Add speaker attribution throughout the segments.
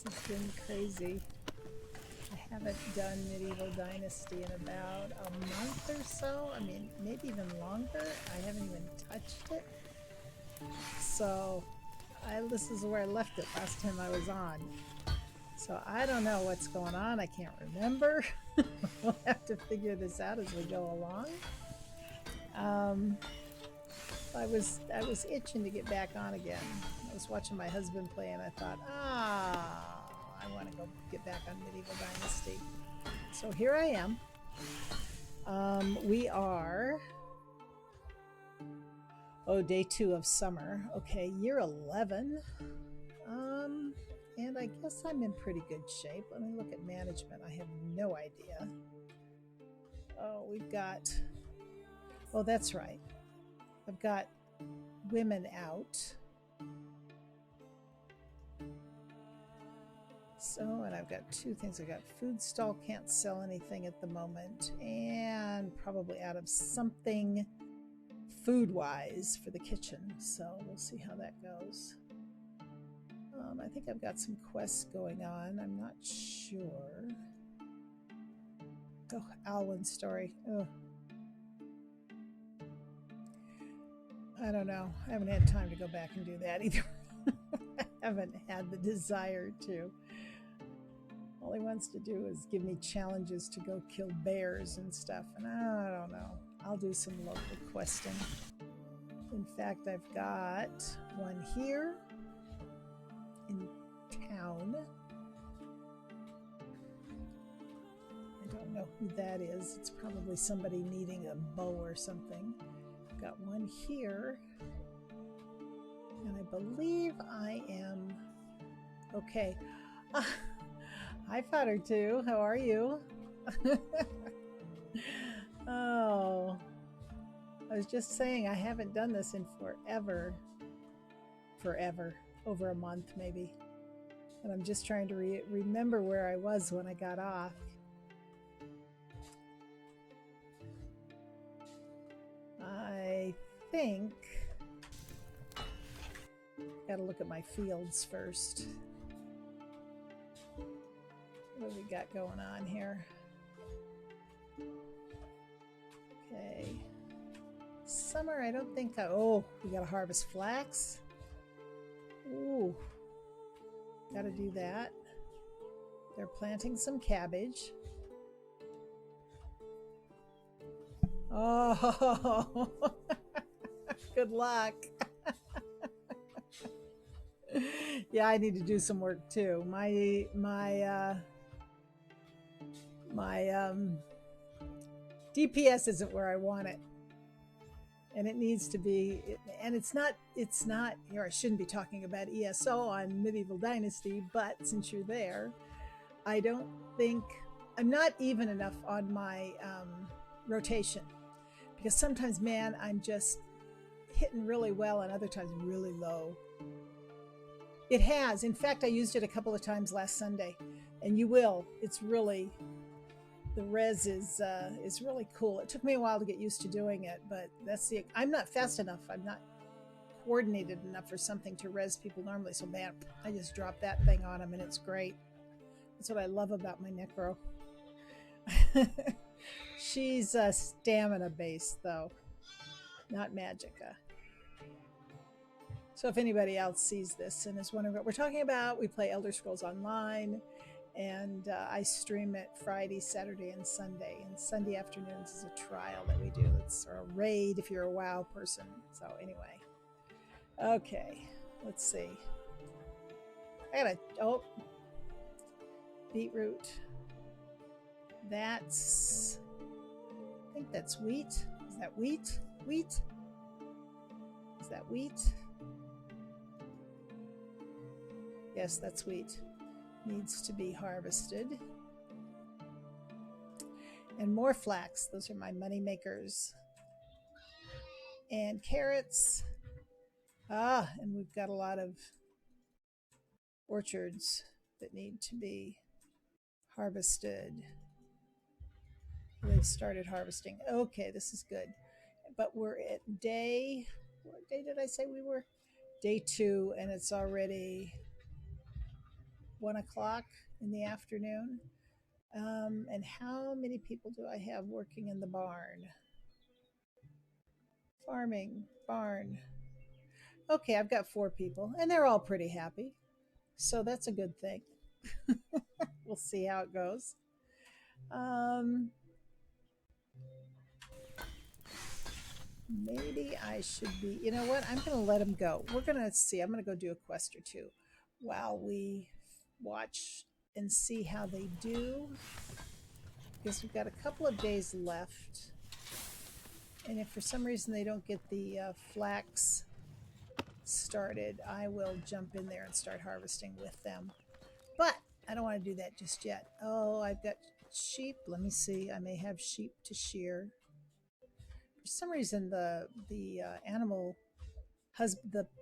Speaker 1: This has been crazy. I haven't done Medieval Dynasty in about a month or so. I mean, maybe even longer. I haven't even touched it. So, this is where I left it last time I was on. So I don't know what's going on. I can't remember. We'll have to figure this out as we go along. I was itching to get back on again. I was watching my husband play, and I thought, I want to go get back on Medieval Dynasty. So here I am. We are day 2 of summer. Okay, year 11. And I guess I'm in pretty good shape. Let me look at management. I have no idea. We've got. Oh, that's right. I've got women out. So, and I've got 2 things. I've got food stall, can't sell anything at the moment, and probably out of something food-wise for the kitchen. So we'll see how that goes. I think I've got some quests going on. I'm not sure. Oh, Alwyn's story. Oh. I don't know. I haven't had time to go back and do that either. I haven't had the desire to. All he wants to do is give me challenges to go kill bears and stuff, and I don't know. I'll do some local questing. In fact, I've got one here in town. I don't know who that is. It's probably somebody needing a bow or something. I've got one here, and I believe I am okay. Hi, Fodder 2. How are you? Oh, I was just saying I haven't done this in forever. Over a month maybe. And I'm just trying to remember where I was when I got off. I think got to look at my fields first. What do we got going on here? Okay. Summer, I don't think oh, we gotta harvest flax. Ooh. Gotta do that. They're planting some cabbage. Oh, good luck. Yeah, I need to do some work too. My DPS isn't where I want it, and it needs to be. And it's not here. I shouldn't be talking about ESO on Medieval Dynasty, but since you're there, I don't think I'm not even enough on my rotation, because sometimes, man, I'm just hitting really well, and other times really low. It has. In fact, I used it a couple of times last Sunday, and you will. It's really, the res is really cool. It took me a while to get used to doing it, but I'm not fast enough. I'm not coordinated enough for something to res people normally. So, man, I just drop that thing on them, and it's great. That's what I love about my Necro. She's stamina based, though, not Magicka. So if anybody else sees this and is wondering what we're talking about, we play Elder Scrolls Online, and I stream it Friday, Saturday, and Sunday. And Sunday afternoons is a trial that we do. It's a raid if you're a WoW person. So anyway, okay, let's see. I gotta, beetroot. I think that's wheat. Is that wheat? Wheat? Is that wheat? Yes, that's wheat. Needs to be harvested. And more flax. Those are my money makers. And carrots. And we've got a lot of orchards that need to be harvested. They've started harvesting. Okay, this is good. But we're at what day did I say we were? Day 2, and it's already 1 o'clock in the afternoon. And how many people do I have working in the barn? Farming, barn. Okay, I've got 4 people, and they're all pretty happy. So that's a good thing. We'll see how it goes. Maybe I should be, you know what? I'm going to let them go. We're going to see. I'm going to go do a quest or two while we watch and see how they do. Because we've got a couple of days left. And if for some reason they don't get the flax started, I will jump in there and start harvesting with them. But I don't want to do that just yet. Oh, I've got sheep. Let me see. I may have sheep to shear. For some reason, the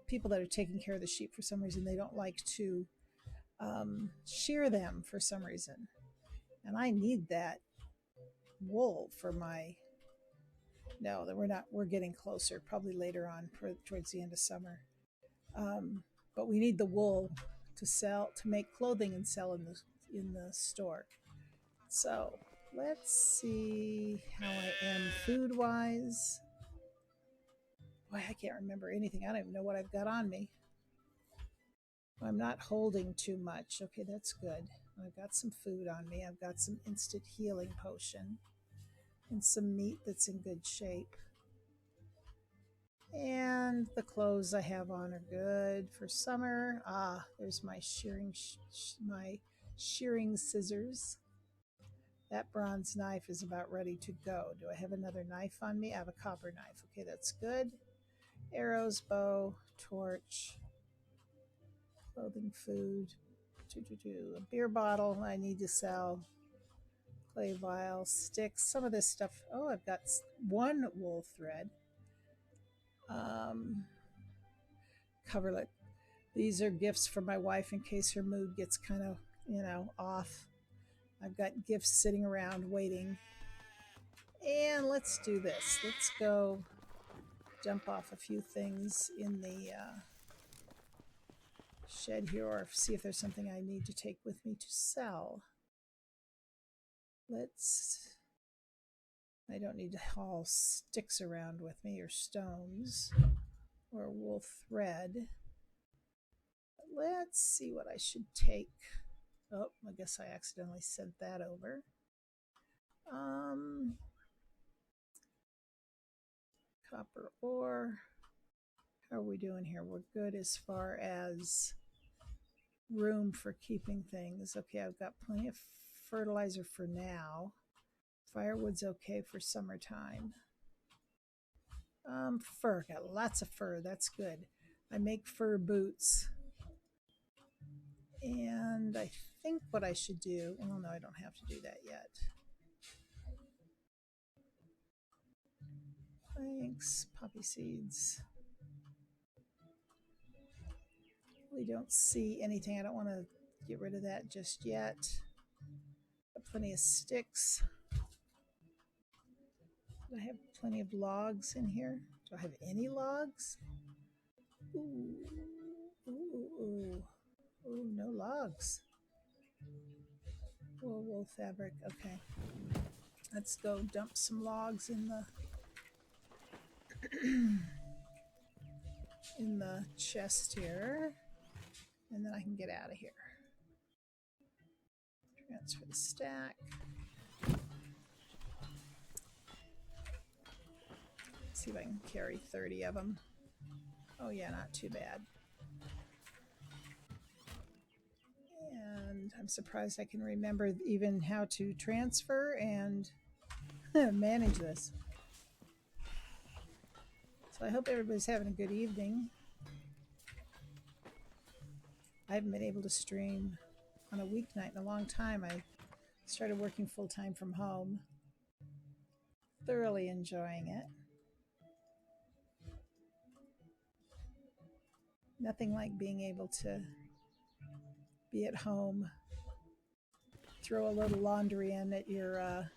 Speaker 1: people that are taking care of the sheep, for some reason, they don't like to shear them for some reason. And I need that wool for my... No, we're not. We're getting closer, probably later on towards the end of summer. But we need the wool to sell, to make clothing and sell in the store. So let's see how I am food-wise. Boy, I can't remember anything. I don't even know what I've got on me. I'm not holding too much. Okay, that's good. I've got some food on me. I've got some instant healing potion and some meat that's in good shape. And the clothes I have on are good for summer. Ah, there's my shearing scissors. That bronze knife is about ready to go. Do I have another knife on me? I have a copper knife. Okay, that's good. Arrows, bow, torch, clothing, food. A beer bottle I need to sell. Clay vial, sticks, some of this stuff. Oh, I've got 1 wool thread. Coverlet. These are gifts for my wife in case her mood gets kind of, off. I've got gifts sitting around waiting. And let's do this. Let's go dump off a few things in the shed here, or see if there's something I need to take with me to sell. I don't need to haul sticks around with me, or stones, or wool thread. But let's see what I should take. Oh, I guess I accidentally sent that over. Copper ore. How are we doing here? We're good as far as room for keeping things. Okay, I've got plenty of fertilizer for now. Firewood's okay for summertime. Fur. Got lots of fur. That's good. I make fur boots. And I think what I should do... Well, no, I don't have to do that yet. Thanks. Poppy seeds. We don't see anything. I don't want to get rid of that just yet. Got plenty of sticks. Do I have plenty of logs in here? Do I have any logs? Ooh, no logs. Wool fabric. Okay. Let's go dump some logs in the in the chest here, and then I can get out of here. Transfer the stack. See if I can carry 30 of them. Oh yeah, not too bad. And I'm surprised I can remember even how to transfer and manage this. So I hope everybody's having a good evening. I haven't been able to stream on a weeknight in a long time. I started working full-time from home. Thoroughly enjoying it. Nothing like being able to be at home, throw a little laundry in at your,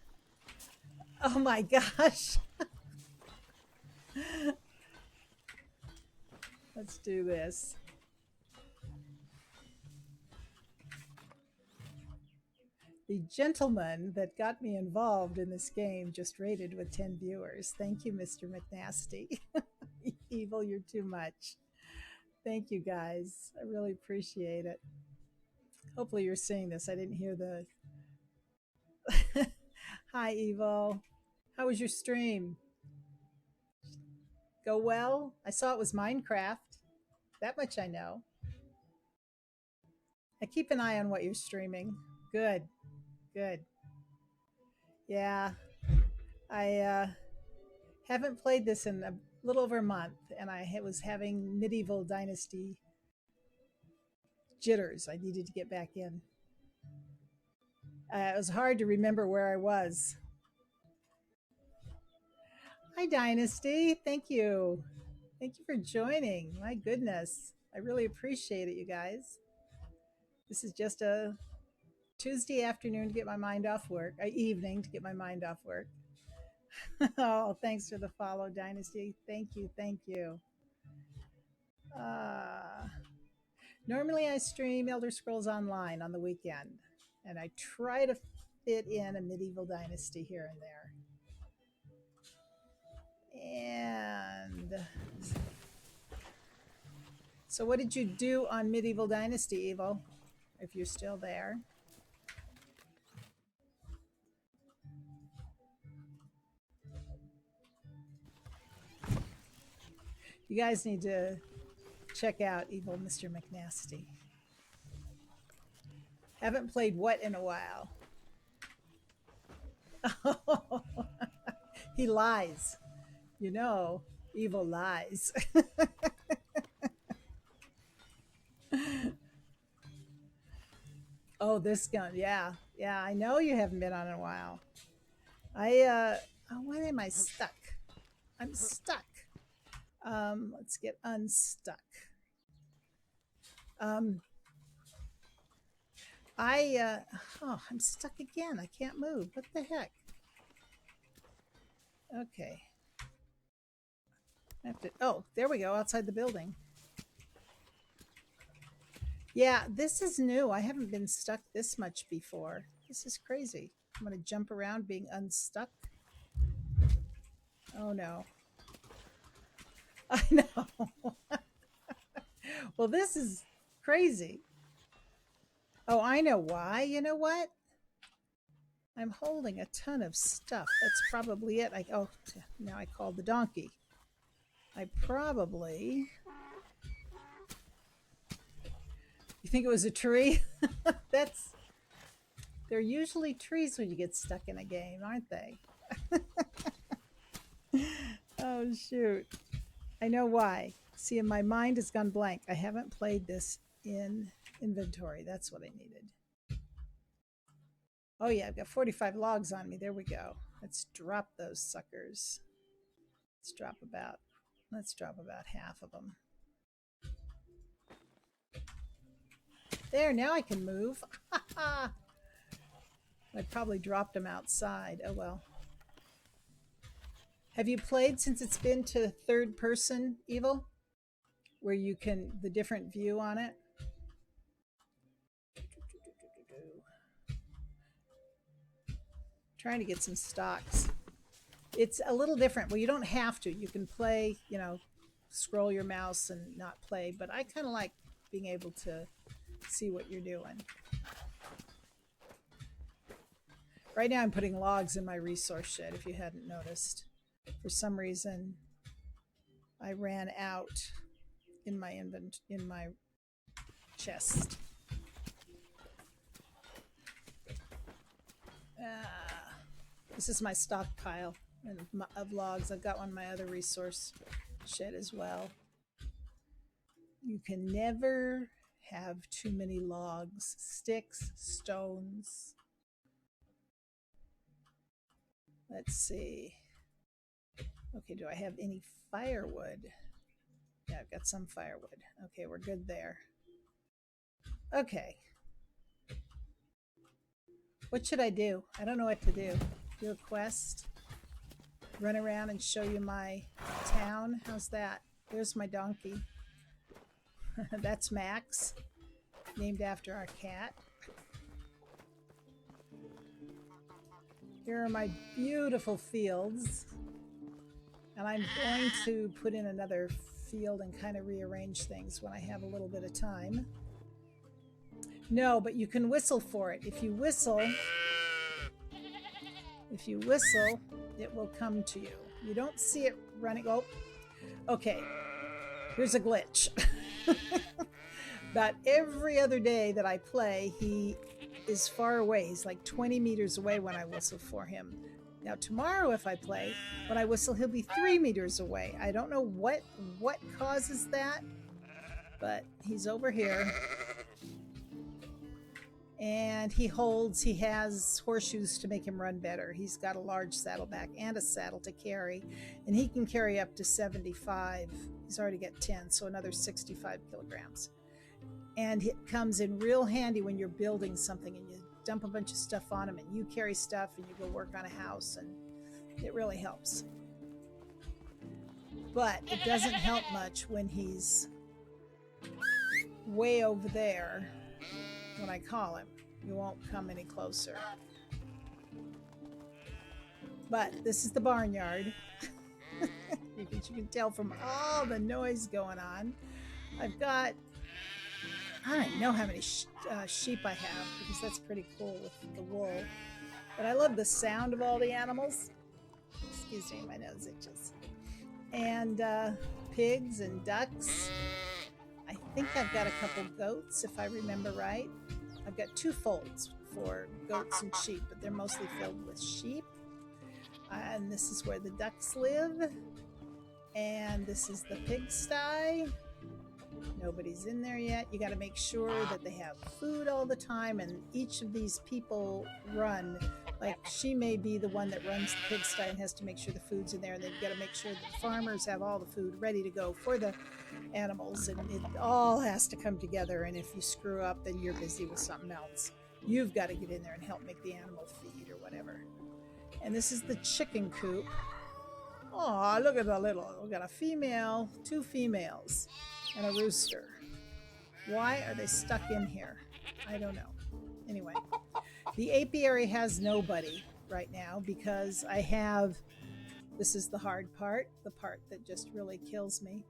Speaker 1: oh my gosh. Let's do this. The gentleman that got me involved in this game just rated with 10 viewers. Thank you, Mr. McNasty. Evil, you're too much. Thank you, guys. I really appreciate it. Hopefully you're seeing this. I didn't hear the... Hi, Evil. How was your stream? Go well? I saw it was Minecraft. That much I know. I keep an eye on what you're streaming. Good. Good. Yeah. I haven't played this in a little over a month, and I was having Medieval Dynasty jitters. I needed to get back in. It was hard to remember where I was. Hi, Dynasty. Thank you. Thank you for joining. My goodness. I really appreciate it, you guys. This is just a Tuesday afternoon to get my mind off work. Evening to get my mind off work. Oh, thanks for the follow, Dynasty. Thank you. Thank you. Normally I stream Elder Scrolls Online on the weekend, and I try to fit in a Medieval Dynasty here and there. And so what did you do on Medieval Dynasty, Evil, if you're still there? You guys need to check out Evil Mr. McNasty. Haven't played what in a while? Oh, he lies. You know, Evil lies. Oh, this gun. Yeah. Yeah, I know you haven't been on in a while. Oh, why am I stuck? I'm stuck. Let's get unstuck. I'm stuck again. I can't move. What the heck? Okay. I have to, oh, there we go, outside the building. Yeah, this is new. I haven't been stuck this much before. This is crazy. I'm going to jump around being unstuck. Oh, no. I know. Well, this is crazy. Oh, I know why. You know what? I'm holding a ton of stuff. That's probably it. Oh, now I called the donkey. I probably... You think it was a tree? They're usually trees when you get stuck in a game, aren't they? Oh, shoot. I know why. See, my mind has gone blank. I haven't played this in inventory. That's what I needed. Oh, yeah, I've got 45 logs on me. There we go. Let's drop those suckers. Let's drop about half of them. There, now I can move. I probably dropped them outside. Oh, well. Have you played since it's been to third person, Evil? Where you can, the different view on it? Trying to get some stocks. It's a little different. Well, you don't have to. You can play, you know, scroll your mouse and not play. But I kind of like being able to see what you're doing. Right now I'm putting logs in my resource shed, if you hadn't noticed. For some reason, I ran out in my chest. This is my stockpile of logs. I've got one in my other resource shed as well. You can never have too many logs, sticks, stones. Let's see. Okay, do I have any firewood? Yeah, I've got some firewood. Okay, we're good there. Okay. What should I do? I don't know what to do. Do a quest? Run around and show you my town? How's that? There's my donkey. That's Max, named after our cat. Here are my beautiful fields. And I'm going to put in another field and kind of rearrange things when I have a little bit of time. No, but you can whistle for it. If you whistle, it will come to you. You don't see it running. Oh, okay. Here's a glitch. About every other day that I play, he is far away. He's like 20 meters away when I whistle for him. Now tomorrow, if I play, when I whistle, he'll be 3 meters away. I don't know what causes that, but he's over here. And he has horseshoes to make him run better. He's got a large saddleback and a saddle to carry, and he can carry up to 75. He's already got 10, so another 65 kilograms. And it comes in real handy when you're building something and you dump a bunch of stuff on him and you carry stuff and you go work on a house, and it really helps. But it doesn't help much when he's way over there. When I call him, he won't come any closer. But this is the barnyard. You can tell from all the noise going on. I've got, I don't know how many sheep I have, because that's pretty cool with the wool. But I love the sound of all the animals. Excuse me, my nose itches. And pigs and ducks. I think I've got a couple goats, if I remember right. I've got 2 folds for goats and sheep, but they're mostly filled with sheep. And this is where the ducks live. And this is the pigsty. Nobody's in there yet. You got to make sure that they have food all the time, and each of these people run. Like, she may be the one that runs the pigsty and has to make sure the food's in there, and they've got to make sure that the farmers have all the food ready to go for the animals, and it all has to come together. And if you screw up, then you're busy with something else. You've got to get in there and help make the animal feed or whatever. And this is the chicken coop. Oh, look at the little, we got a female, 2 females, and a rooster. Why are they stuck in here? I don't know. Anyway, the apiary has nobody right now because I have, this is the hard part, the part that just really kills me.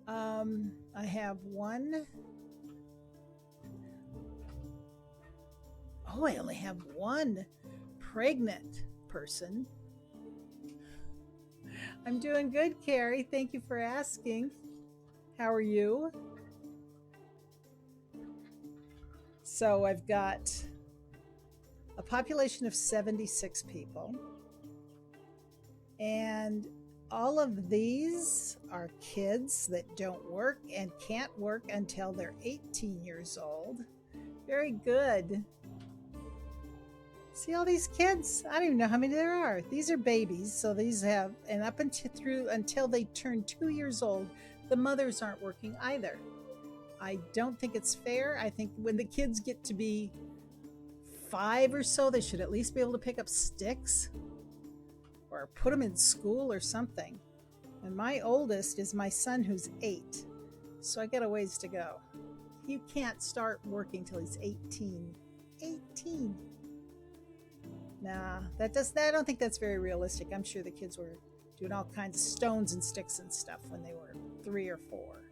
Speaker 1: I have one. Oh, I only have one pregnant person. I'm doing good, Carrie. Thank you for asking. How are you? So I've got a population of 76 people. And all of these are kids that don't work and can't work until they're 18 years old. Very good. See all these kids? I don't even know how many there are. These are babies, so these have, and up until they turn 2 years old, the mothers aren't working either. I don't think it's fair. I think when the kids get to be 5 or so, they should at least be able to pick up sticks or put them in school or something. And my oldest is my son, who's 8, so I got a ways to go. He can't start working till he's 18. 18. Nah, I don't think that's very realistic. I'm sure the kids were doing all kinds of stones and sticks and stuff when they were 3 or 4.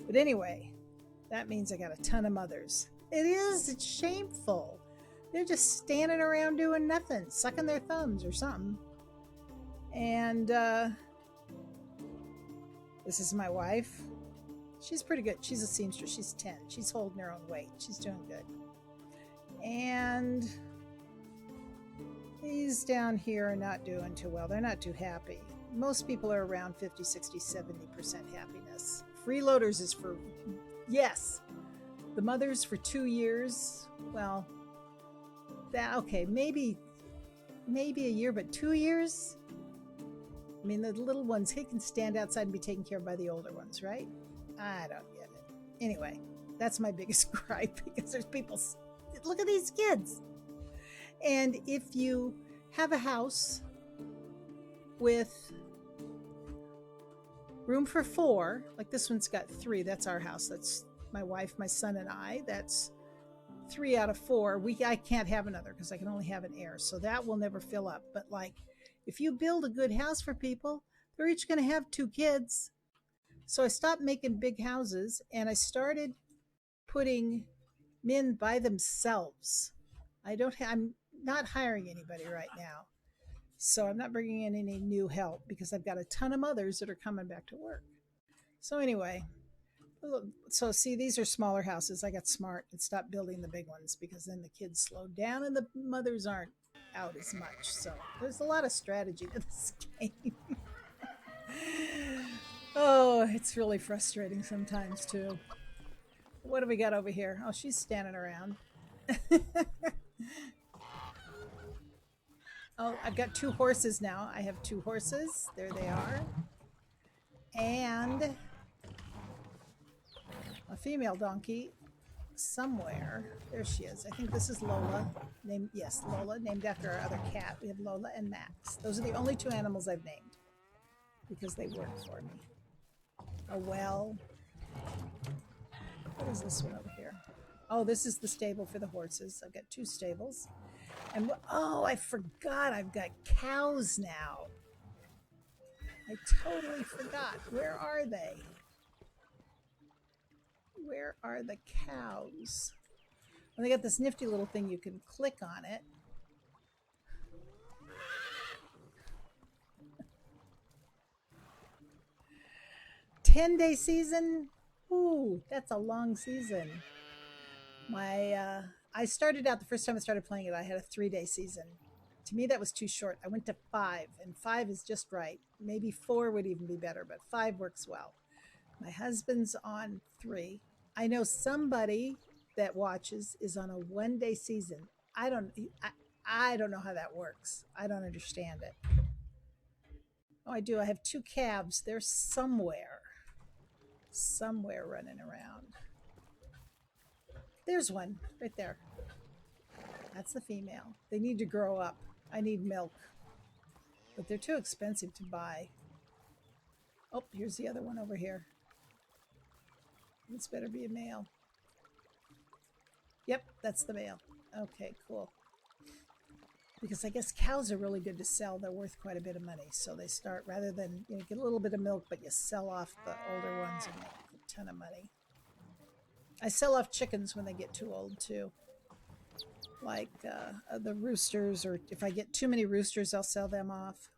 Speaker 1: But anyway, that means I got a ton of mothers. It's shameful. They're just standing around doing nothing, sucking their thumbs or something. And this is my wife. She's pretty good. She's a seamstress. She's 10. She's holding her own weight. She's doing good. And these down here are not doing too well. They're not too happy. Most people are around 50, 60, 70% happiness. Freeloaders is for, yes. The mothers for 2 years, well, okay, maybe a year, but 2 years? I mean, the little ones, they can stand outside and be taken care of by the older ones, right? I don't get it. Anyway, that's my biggest gripe, because there's people, look at these kids. And if you have a house with room for 4, like this one's got 3, that's our house. That's my wife, my son, and I. That's 3 out of 4. I can't have another because I can only have an heir, so that will never fill up. But like, if you build a good house for people, they're each going to have 2 kids. So I stopped making big houses and I started putting men by themselves. I'm not hiring anybody right now. So I'm not bringing in any new help because I've got a ton of mothers that are coming back to work. So anyway, so see, these are smaller houses. I got smart and stopped building the big ones because then the kids slowed down and the mothers aren't out as much. So there's a lot of strategy to this game. Oh, it's really frustrating sometimes too. What do we got over here? Oh, she's standing around. Oh, I've got 2 horses now. I have 2 horses. There they are. And a female donkey somewhere. There she is. I think this is Lola. Lola, named after our other cat. We have Lola and Max. Those are the only 2 animals I've named because they work for me. A well. What is this one over here? Oh, this is the stable for the horses. I've got 2 stables. And oh, I forgot I've got cows now. I totally forgot. Where are they? Where are the cows? Well, they got this nifty little thing. You can click on it. $10-day season. Ooh, that's a long season. I started out, the first time I started playing it, I had a 3-day season. To me, that was too short. I went to 5, and 5 is just right. Maybe 4 would even be better, but 5 works well. My husband's on 3. I know somebody that watches is on a 1-day season. I don't know how that works. I don't understand it. Oh, I do. I have 2 calves. They're somewhere running around. There's one right there. That's the female. They need to grow up. I need milk, but they're too expensive to buy. Oh, here's the other one over here. This better be a male. Yep, that's the male. Okay, cool. Because I guess cows are really good to sell. They're worth quite a bit of money. So they start, rather than, get a little bit of milk, but you sell off the older ones and make a ton of money. I sell off chickens when they get too old too. Like the roosters, or if I get too many roosters, I'll sell them off.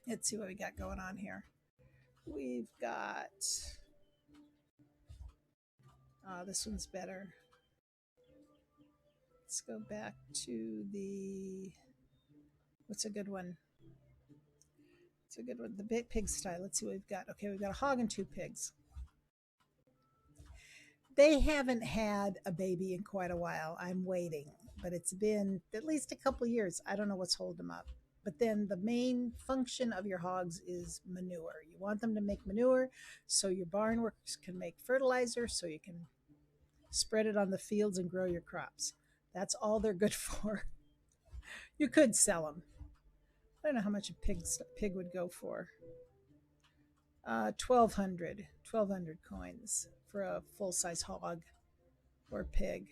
Speaker 1: Let's see what we got going on here. We've got... this one's better. Let's go back to the... What's a good one? It's a good one. The big pigsty. Let's see what we've got. Okay, we've got a hog and 2 pigs. They haven't had a baby in quite a while. I'm waiting, but it's been at least a couple years. I don't know what's holding them up. But then the main function of your hogs is manure. You want them to make manure so your barn workers can make fertilizer, so you can spread it on the fields and grow your crops. That's all they're good for. You could sell them. I don't know how much a pig would go for. 1,200 coins for a full-size hog or pig.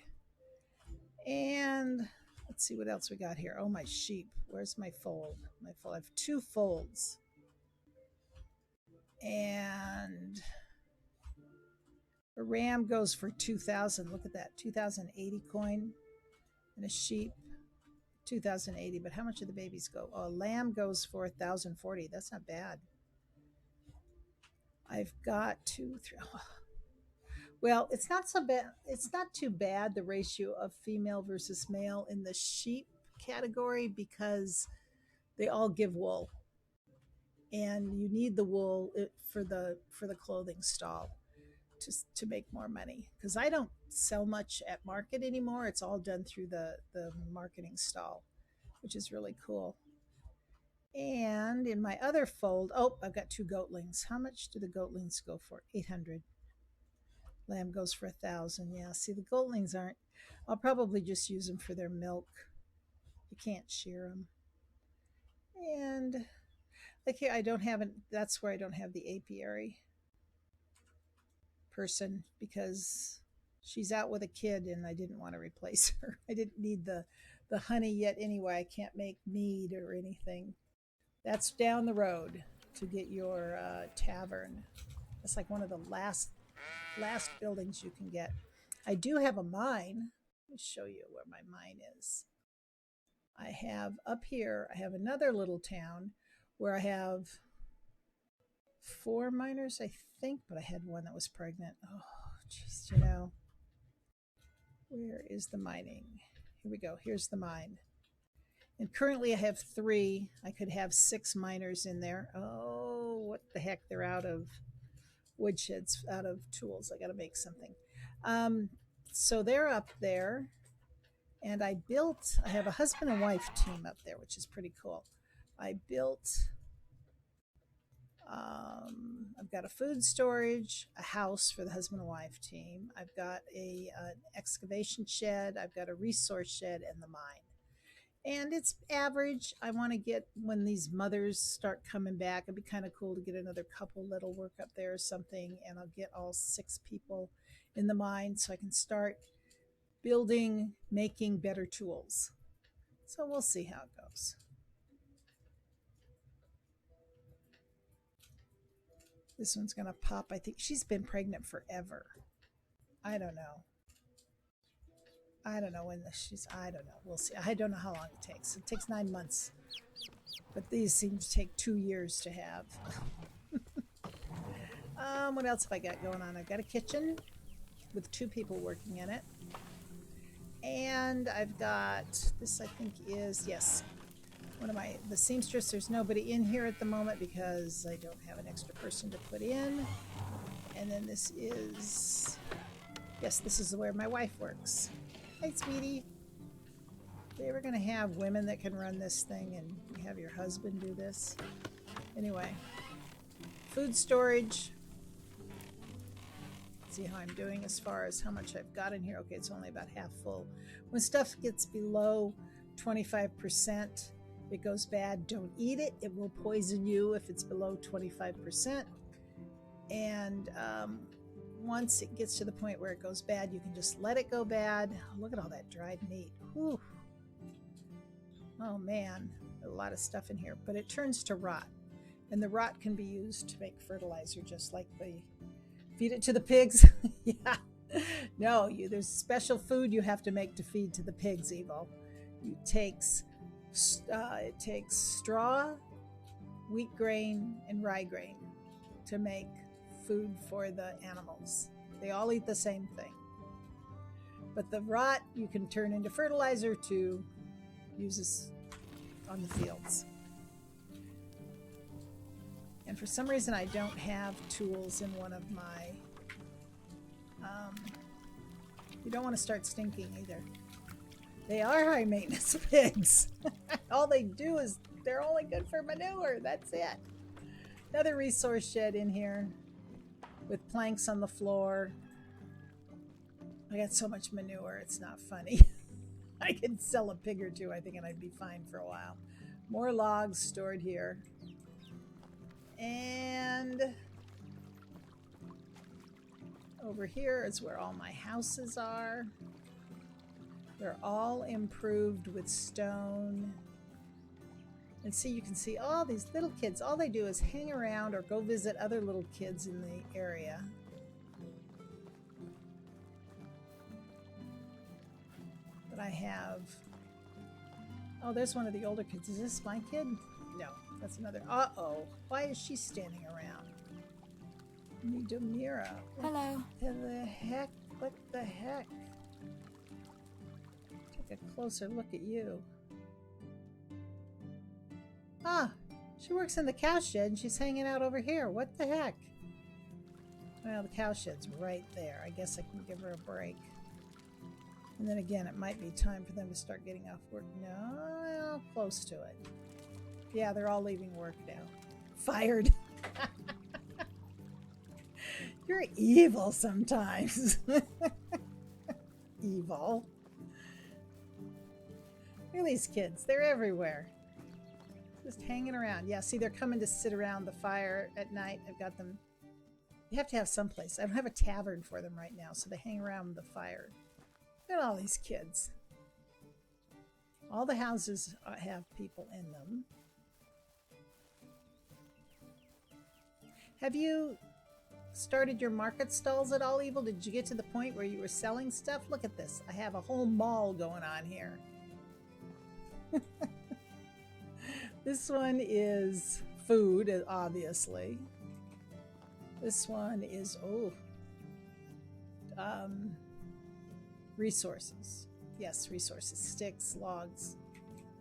Speaker 1: And let's see what else we got here. Oh, my sheep. Where's my fold? I have 2 folds. And a ram goes for 2,000. Look at that. 2,080 coin. And a sheep, 2,080. But how much do the babies go? Oh, a lamb goes for 1,040. That's not bad. I've got 2, 3. Oh. Well, it's not so bad. It's not too bad, the ratio of female versus male in the sheep category, because they all give wool, and you need the wool for the clothing stall to make more money. Because I don't sell much at market anymore. It's all done through the marketing stall, which is really cool. And in my other fold, oh, I've got 2 goatlings. How much do the goatlings go for? 800. Lamb goes for 1,000. Yeah, see, the goatlings aren't... I'll probably just use them for their milk. You can't shear them. And like here, that's where I don't have the apiary person, because She's out with a kid, and I didn't want to replace her. I didn't need the honey yet anyway. I can't make mead or anything. That's down the road to get your tavern. That's like one of the last buildings you can get. I do have a mine. Let me show you where my mine is. I have up here, I have another little town where I have 4 miners, I think, but I had one that was pregnant. Oh, jeez, where is the mining? Here we go. Here's the mine. And currently I have 3. I could have 6 miners in there. Oh, what the heck? They're out of woodsheds, out of tools. I got to make something. So they're up there. And I have a husband and wife team up there, which is pretty cool. I've got a food storage, a house for the husband and wife team. I've got an excavation shed. I've got a resource shed and the mine. And it's average. I want to get, when these mothers start coming back, it'd be kind of cool to get another couple that'll work up there or something. And I'll get all 6 people in the mine so I can start building, making better tools. So we'll see how it goes. This one's going to pop. I think she's been pregnant forever. I don't know. I don't know when I don't know. We'll see. I don't know how long it takes. It takes 9 months. But these seem to take 2 years to have. What else have I got going on? I've got a kitchen with 2 people working in it. And I've got, this I think is, yes, the seamstress. There's nobody in here at the moment because I don't have an extra person to put in. And then this is where my wife works. Hi, sweetie. They were going to have women that can run this thing and have your husband do this. Anyway, food storage. See how I'm doing as far as how much I've got in here. Okay, it's only about half full. When stuff gets below 25%, it goes bad. Don't eat it. It will poison you if it's below 25%. And once it gets to the point where it goes bad, you can just let it go bad. Oh, look at all that dried meat. Whew. Oh man, a lot of stuff in here. But it turns to rot. And the rot can be used to make fertilizer, just like feed it to the pigs. Yeah. No, there's special food you have to make to feed to the pigs, Evil. It takes straw, wheat grain, and rye grain to make food for the animals. They all eat the same thing. But the rot you can turn into fertilizer to use on the fields. And for some reason I don't have tools in one of my... you don't want to start stinking either. They are high maintenance pigs. All they do is they're only good for manure. That's it. Another resource shed in here with planks on the floor. I got so much manure, it's not funny. I could sell a pig or 2, I think, and I'd be fine for a while. More logs stored here. And over here is where all my houses are. They're all improved with stone. And see, you can see all these little kids. All they do is hang around or go visit other little kids in the area. But I have... Oh, there's one of the older kids. Is this my kid? No, that's another. Uh-oh. Why is she standing around? Domira.
Speaker 2: Hello.
Speaker 1: What the heck? What the heck? Take a closer look at you. Ah, she works in the cow shed and she's hanging out over here. What the heck? Well, the cow shed's right there. I guess I can give her a break. And then again, it might be time for them to start getting off work. No, close to it. Yeah, they're all leaving work now. Fired. You're evil sometimes. Evil. Look at these kids. They're everywhere. Just hanging around. Yeah, see, they're coming to sit around the fire at night. I've got them You have to have some place. I don't have a tavern for them right now, so they hang around the fire. Look at all these kids. All the houses have people in them. Have you started your market stalls at all, Evil? Did you get to the point where you were selling stuff? Look at this. I have a whole mall going on here. This one is food, obviously. This one is, resources. Yes, resources. Sticks, logs,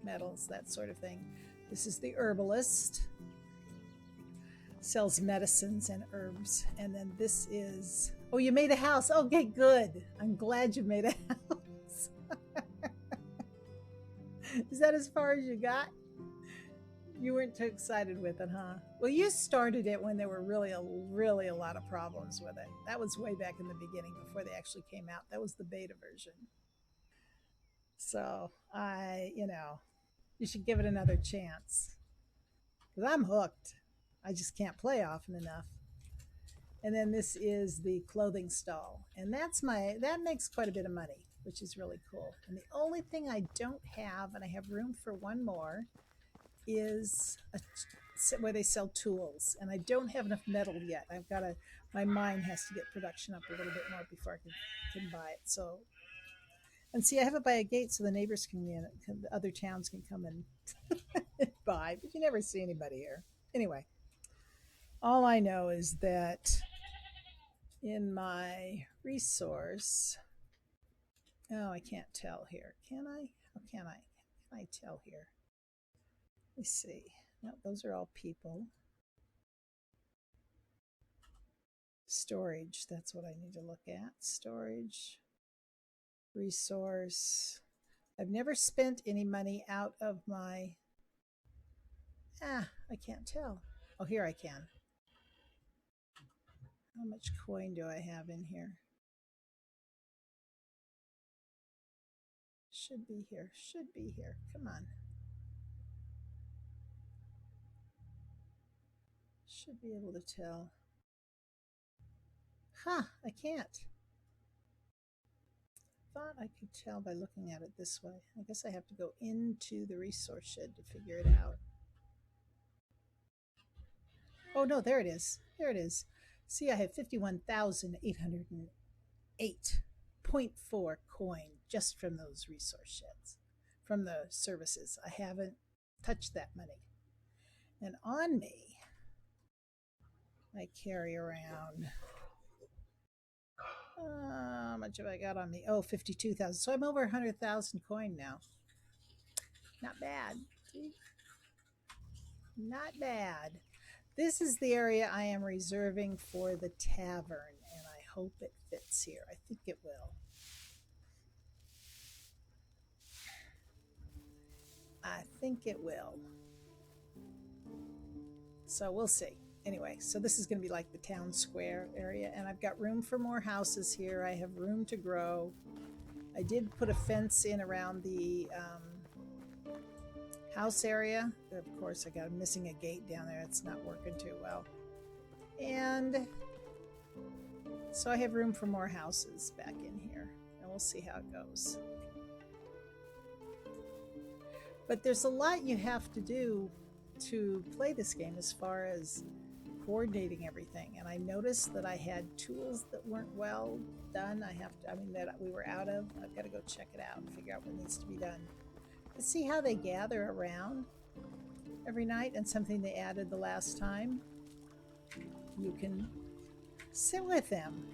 Speaker 1: metals, that sort of thing. This is the herbalist. Sells medicines and herbs. And then this is, oh, you made a house. Okay, good. I'm glad you made a house. Is that as far as you got? You weren't too excited with it, huh? Well, you started it when there were really a lot of problems with it. That was way back in the beginning before they actually came out. That was the beta version. So you should give it another chance. Because I'm hooked. I just can't play often enough. And then this is the clothing stall. And that makes quite a bit of money, which is really cool. And the only thing I don't have, and I have room for one more, is where they sell tools. And I don't have enough metal yet. My mine has to get production up a little bit more before I can buy it. So, and see, I have it by a gate so the neighbors the other towns can come and buy, but you never see anybody here. Anyway, all I know is that in my resource, I can't tell here. Can I? How can I? Can I tell here? Let's see. No, those are all people. Storage, that's what I need to look at. Storage, resource. I've never spent any money out of my... I can't tell. Oh, here I can. How much coin do I have in here? Should be here. Should be here. Come on. Should be able to tell. I can't. Thought I could tell by looking at it this way. I guess I have to go into the resource shed to figure it out. Oh no, there it is. There it is. See, I have 51,808.4 coin just from those resource sheds, from the services. I haven't touched that money. And on me, I carry around, how much have I got on me? 52,000. So I'm over 100,000 coin now. Not bad. See? Not bad. This is the area I am reserving for the tavern, and I hope it fits here. I think it will. I think it will. So we'll see. Anyway, so this is going to be like the town square area, and I've got room for more houses here. I have room to grow. I did put a fence in around the house area. Of course, I'm missing a gate down there. It's not working too well. And so I have room for more houses back in here, and we'll see how it goes. But there's a lot you have to do to play this game as far as coordinating everything. And I noticed that I had tools that weren't well done. That we were out of. I've got to go check it out and figure out what needs to be done. But see how they gather around every night, and something they added the last time. You can sit with them.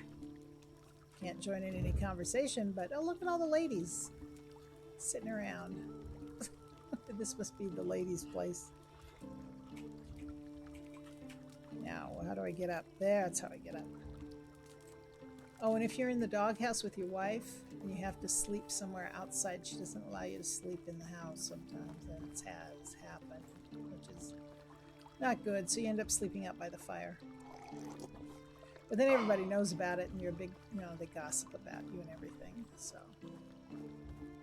Speaker 1: Can't join in any conversation, but oh, look at all the ladies sitting around. This must be the ladies' place. Now, how do I get up? That's how I get up. Oh, and if you're in the doghouse with your wife and you have to sleep somewhere outside, she doesn't allow you to sleep in the house sometimes. And it has happened, which is not good. So you end up sleeping out by the fire. But then everybody knows about it, and you're a big, they gossip about you and everything. So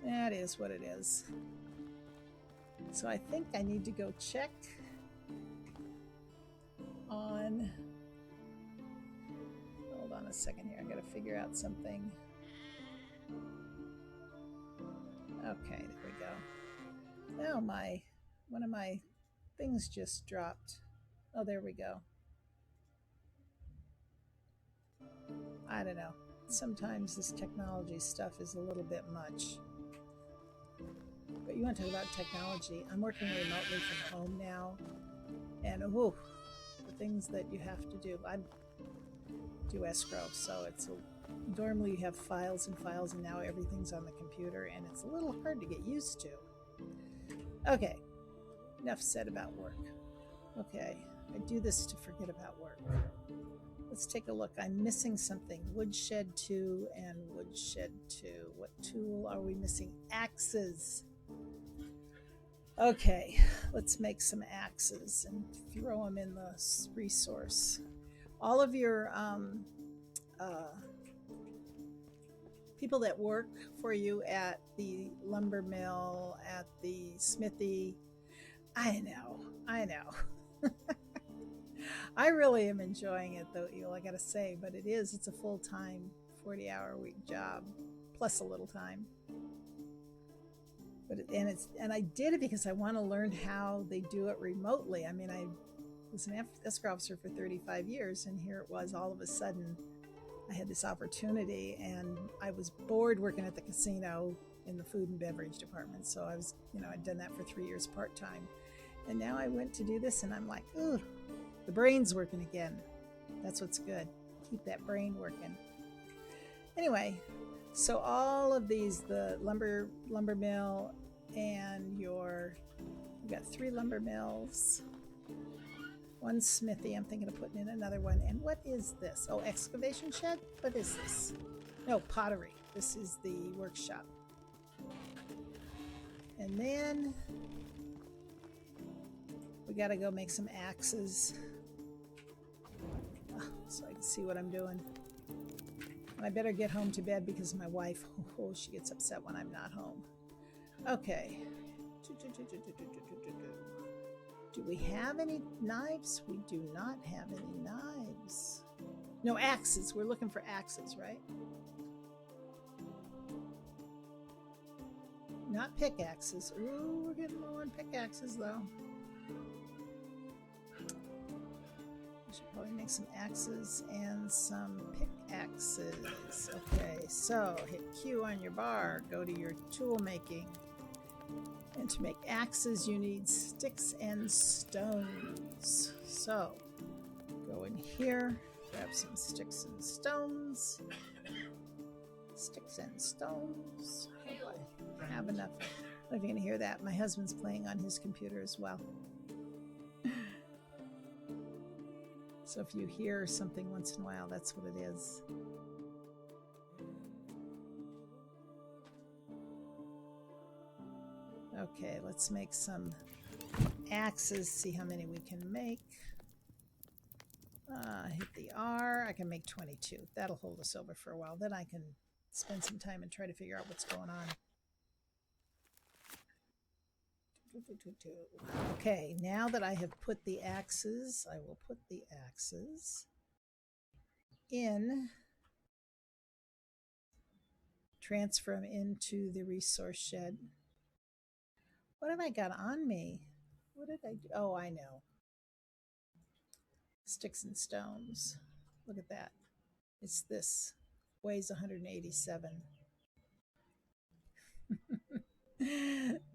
Speaker 1: that is what it is. So I think I need to go check on on a second here. I gotta figure out something. Okay, there we go. Now one of my things just dropped. Oh, there we go. I don't know. Sometimes this technology stuff is a little bit much. But you want to talk about technology. I'm working remotely from home now. And whoa, the things that you have to do. I do escrow, so normally you have files and files, and now everything's on the computer, and it's a little hard to get used to. Okay, enough said about work. Okay, I do this to forget about work. Let's take a look. I'm missing something. Woodshed 2 and Woodshed 2. What tool are we missing? Axes. Okay, let's make some axes and throw them in the resource. All of your people that work for you at the lumber mill, at the smithy, I know. I really am enjoying it though, Eel, I gotta say, but it's a full-time 40-hour-a-week job, plus a little time. And I did it because I want to learn how they do it remotely. I mean, I was an escrow officer for 35 years, and here it was all of a sudden I had this opportunity, and I was bored working at the casino in the food and beverage department. So I was, I'd done that for 3 years part-time. And now I went to do this, and I'm like, ooh, the brain's working again. That's what's good. Keep that brain working. Anyway, so all of these, the lumber mill, and we've got 3 lumber mills, 1 smithy. I'm thinking of putting in another one. And what is this? Oh, excavation shed? What is this? No, pottery. This is the workshop. And then we got to go make some axes. So I can see what I'm doing. And I better get home to bed because my wife, she gets upset when I'm not home. Okay. Do we have any knives? We do not have any knives. No, axes. We're looking for axes, right? Not pickaxes. Ooh, we're getting low on pickaxes, though. We should probably make some axes and some pickaxes. Okay, so hit Q on your bar. Go to your tool making. And to make axes, you need sticks and stones. So, go in here, grab some sticks and stones. Sticks and stones. Oh, I have enough. I don't know if you can hear that. My husband's playing on his computer as well. So if you hear something once in a while, that's what it is. Okay, let's make some axes, see how many we can make. Hit the R. I can make 22. That'll hold us over for a while. Then I can spend some time and try to figure out what's going on. Okay, now that I have put the axes, I will put the axes in, transfer them into the resource shed. What have I got on me? What did I do? Oh, I know. Sticks and stones. Look at that. It's this. Weighs 187.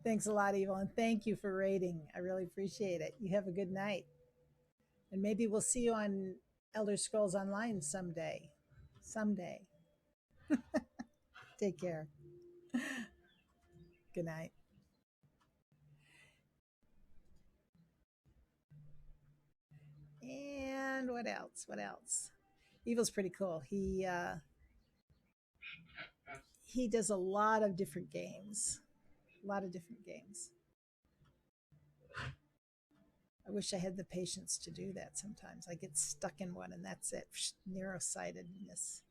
Speaker 1: Thanks a lot, Evil, and thank you for rating. I really appreciate it. You have a good night. And maybe we'll see you on Elder Scrolls Online someday. Someday. Take care. Good night. And what else? What else? Evil's pretty cool. He does a lot of different games. A lot of different games. I wish I had the patience to do that sometimes. I get stuck in one and that's it. Nearsightedness.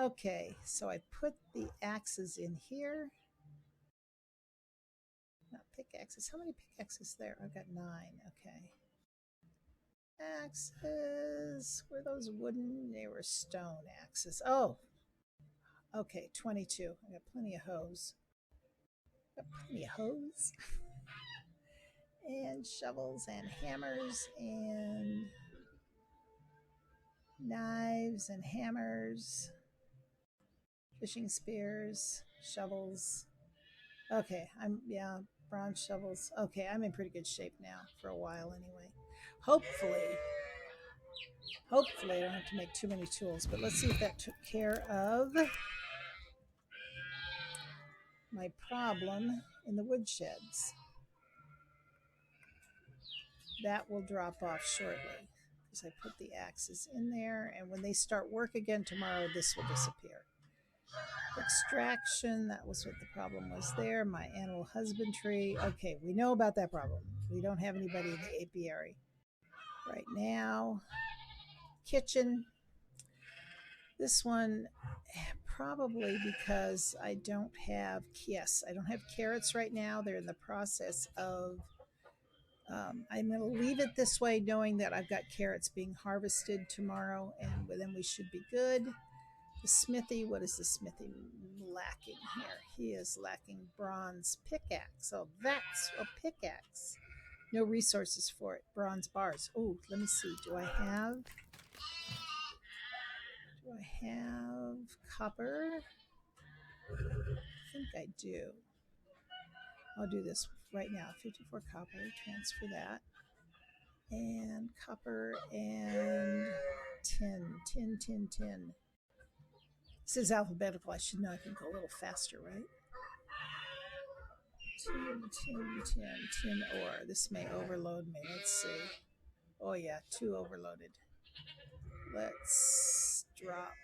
Speaker 1: Okay, so I put the axes in here. Not pickaxes. How many pickaxes there? I've got 9. Okay. Axes. Were those wooden? They were stone axes. Oh, okay, 22. I got plenty of hose. And shovels and hammers and knives and hammers, fishing spears, shovels. Okay, bronze shovels. Okay, I'm in pretty good shape now for a while anyway. Hopefully I don't have to make too many tools, but let's see if that took care of my problem in the woodsheds. That will drop off shortly because I put the axes in there, and when they start work again tomorrow, this will disappear. Extraction, that was what the problem was there. My animal husbandry. Okay, we know about that problem. We don't have anybody in the apiary right now. Kitchen. This one, probably because I don't have carrots right now. They're in the process of, I'm going to leave it this way knowing that I've got carrots being harvested tomorrow, and then we should be good. The smithy, what is the smithy lacking here? He is lacking bronze pickaxe. Oh, that's a pickaxe. No resources for it. Bronze bars. Oh, let me see. Do I have copper? I think I do. I'll do this right now. 54 copper. Transfer that. And copper and tin. This is alphabetical. I should know I can go a little faster, right? Tin ore. This may overload me. Let's see. Oh yeah, 2 overloaded. Let's drop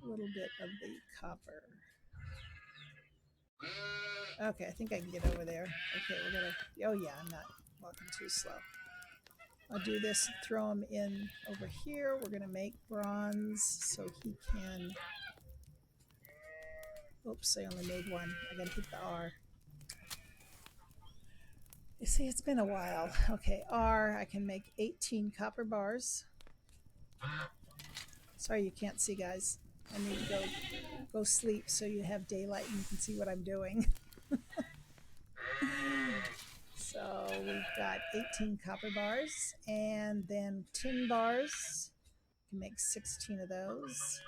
Speaker 1: a little bit of the copper. Okay, I think I can get over there. Okay, we're gonna, oh yeah, I'm not walking too slow. I'll do this, throw him in over here. We're gonna make bronze so he can, oops, I only made one. I gotta hit the R. You see, it's been a while. Okay, R, I can make 18 copper bars. Sorry you can't see, guys. I need to go sleep so you have daylight and you can see what I'm doing. So we've got 18 copper bars, and then tin bars. You can make 16 of those.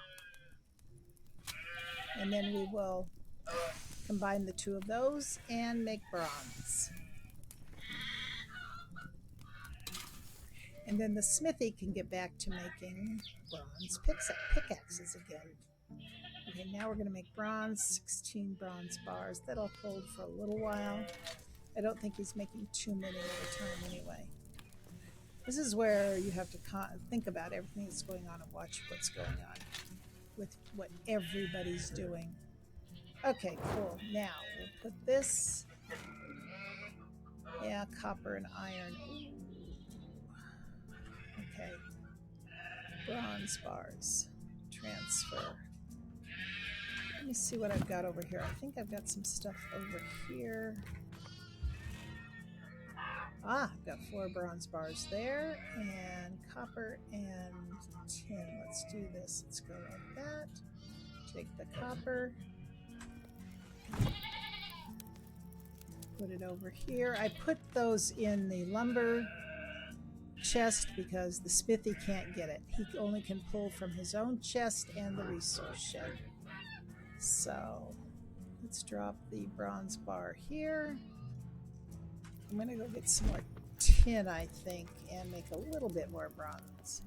Speaker 1: And then we will combine the 2 of those and make bronze. And then the smithy can get back to making bronze pickaxes again. Okay, now we're going to make bronze, 16 bronze bars. That'll hold for a little while. I don't think he's making too many at a time anyway. This is where you have to think about everything that's going on and watch what's going on with what everybody's doing. Okay, cool. Now we'll put this, yeah, copper and iron. Okay, bronze bars, transfer. Let me see what I've got over here. I think I've got some stuff over here. Ah, I've got 4 bronze bars there, and copper and tin. Let's do this. Let's go like that. Take the copper, put it over here. I put those in the lumber chest because the smithy can't get it. He only can pull from his own chest and the resource shed. So let's drop the bronze bar here. I'm going to go get some more tin, I think, and make a little bit more bronze.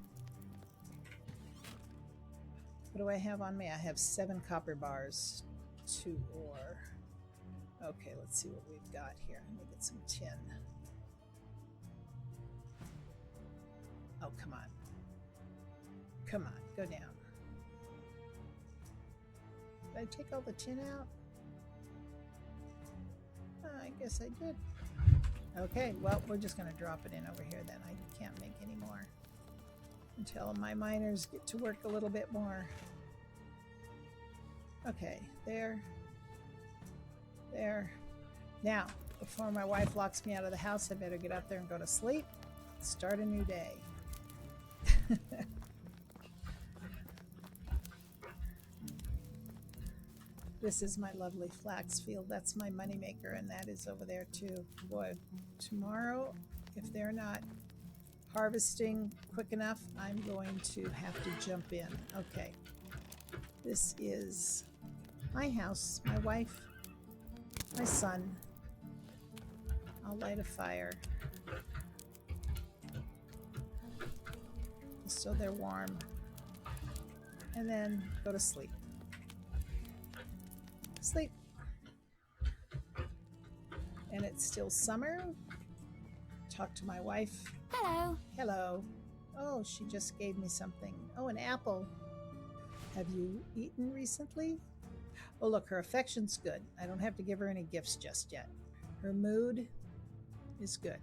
Speaker 1: What do I have on me? I have 7 copper bars, 2 ore. Okay, let's see what we've got here. Let me get some tin. Oh, come on. Come on, go down. Did I take all the tin out? I guess I did. Okay, well, we're just going to drop it in over here then. I can't make any more until my miners get to work a little bit more. Okay, there. Now, before my wife locks me out of the house, I better get up there and go to sleep. Start a new day. This is my lovely flax field. That's my moneymaker, and that is over there too. Boy, tomorrow, if they're not harvesting quick enough, I'm going to have to jump in. Okay. This is my house, my wife, my son. I'll light a fire so they're warm, and then go to sleep. Sleep. And it's still summer. Talk to my wife.
Speaker 2: Hello.
Speaker 1: Hello. Oh, she just gave me something. Oh, an apple. Have you eaten recently? Oh, look, her affection's good. I don't have to give her any gifts just yet. Her mood is good.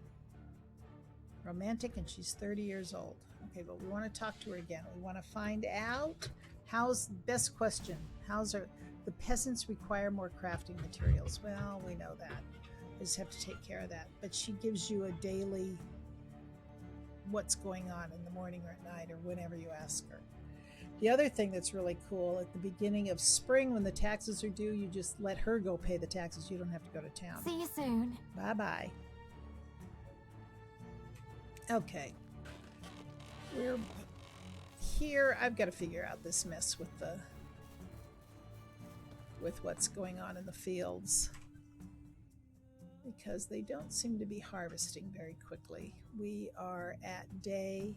Speaker 1: Romantic, and she's 30 years old. Okay, but we want to talk to her again. We want to find out best question. The peasants require more crafting materials. Well, we know that. I just have to take care of that. But she gives you a daily what's going on in the morning or at night or whenever you ask her. The other thing that's really cool, at the beginning of spring when the taxes are due, you just let her go pay the taxes. You don't have to go to town.
Speaker 2: See you soon.
Speaker 1: Bye-bye. Okay. We're here. I've got to figure out this mess with what's going on in the fields, because they don't seem to be harvesting very quickly. We are at day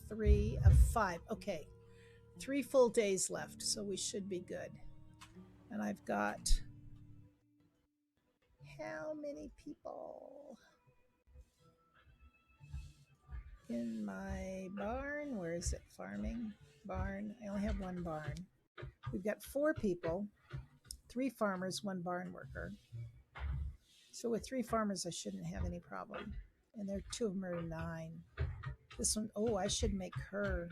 Speaker 1: 3 of 5. Okay, 3 full days left, so we should be good. And I've got how many people in my barn? Where is it? Farming barn. I only have 1 barn. We've got 4 people, 3 farmers, 1 barn worker. So with 3 farmers, I shouldn't have any problem. And there 2 of them are 9. This one, oh, I should make her.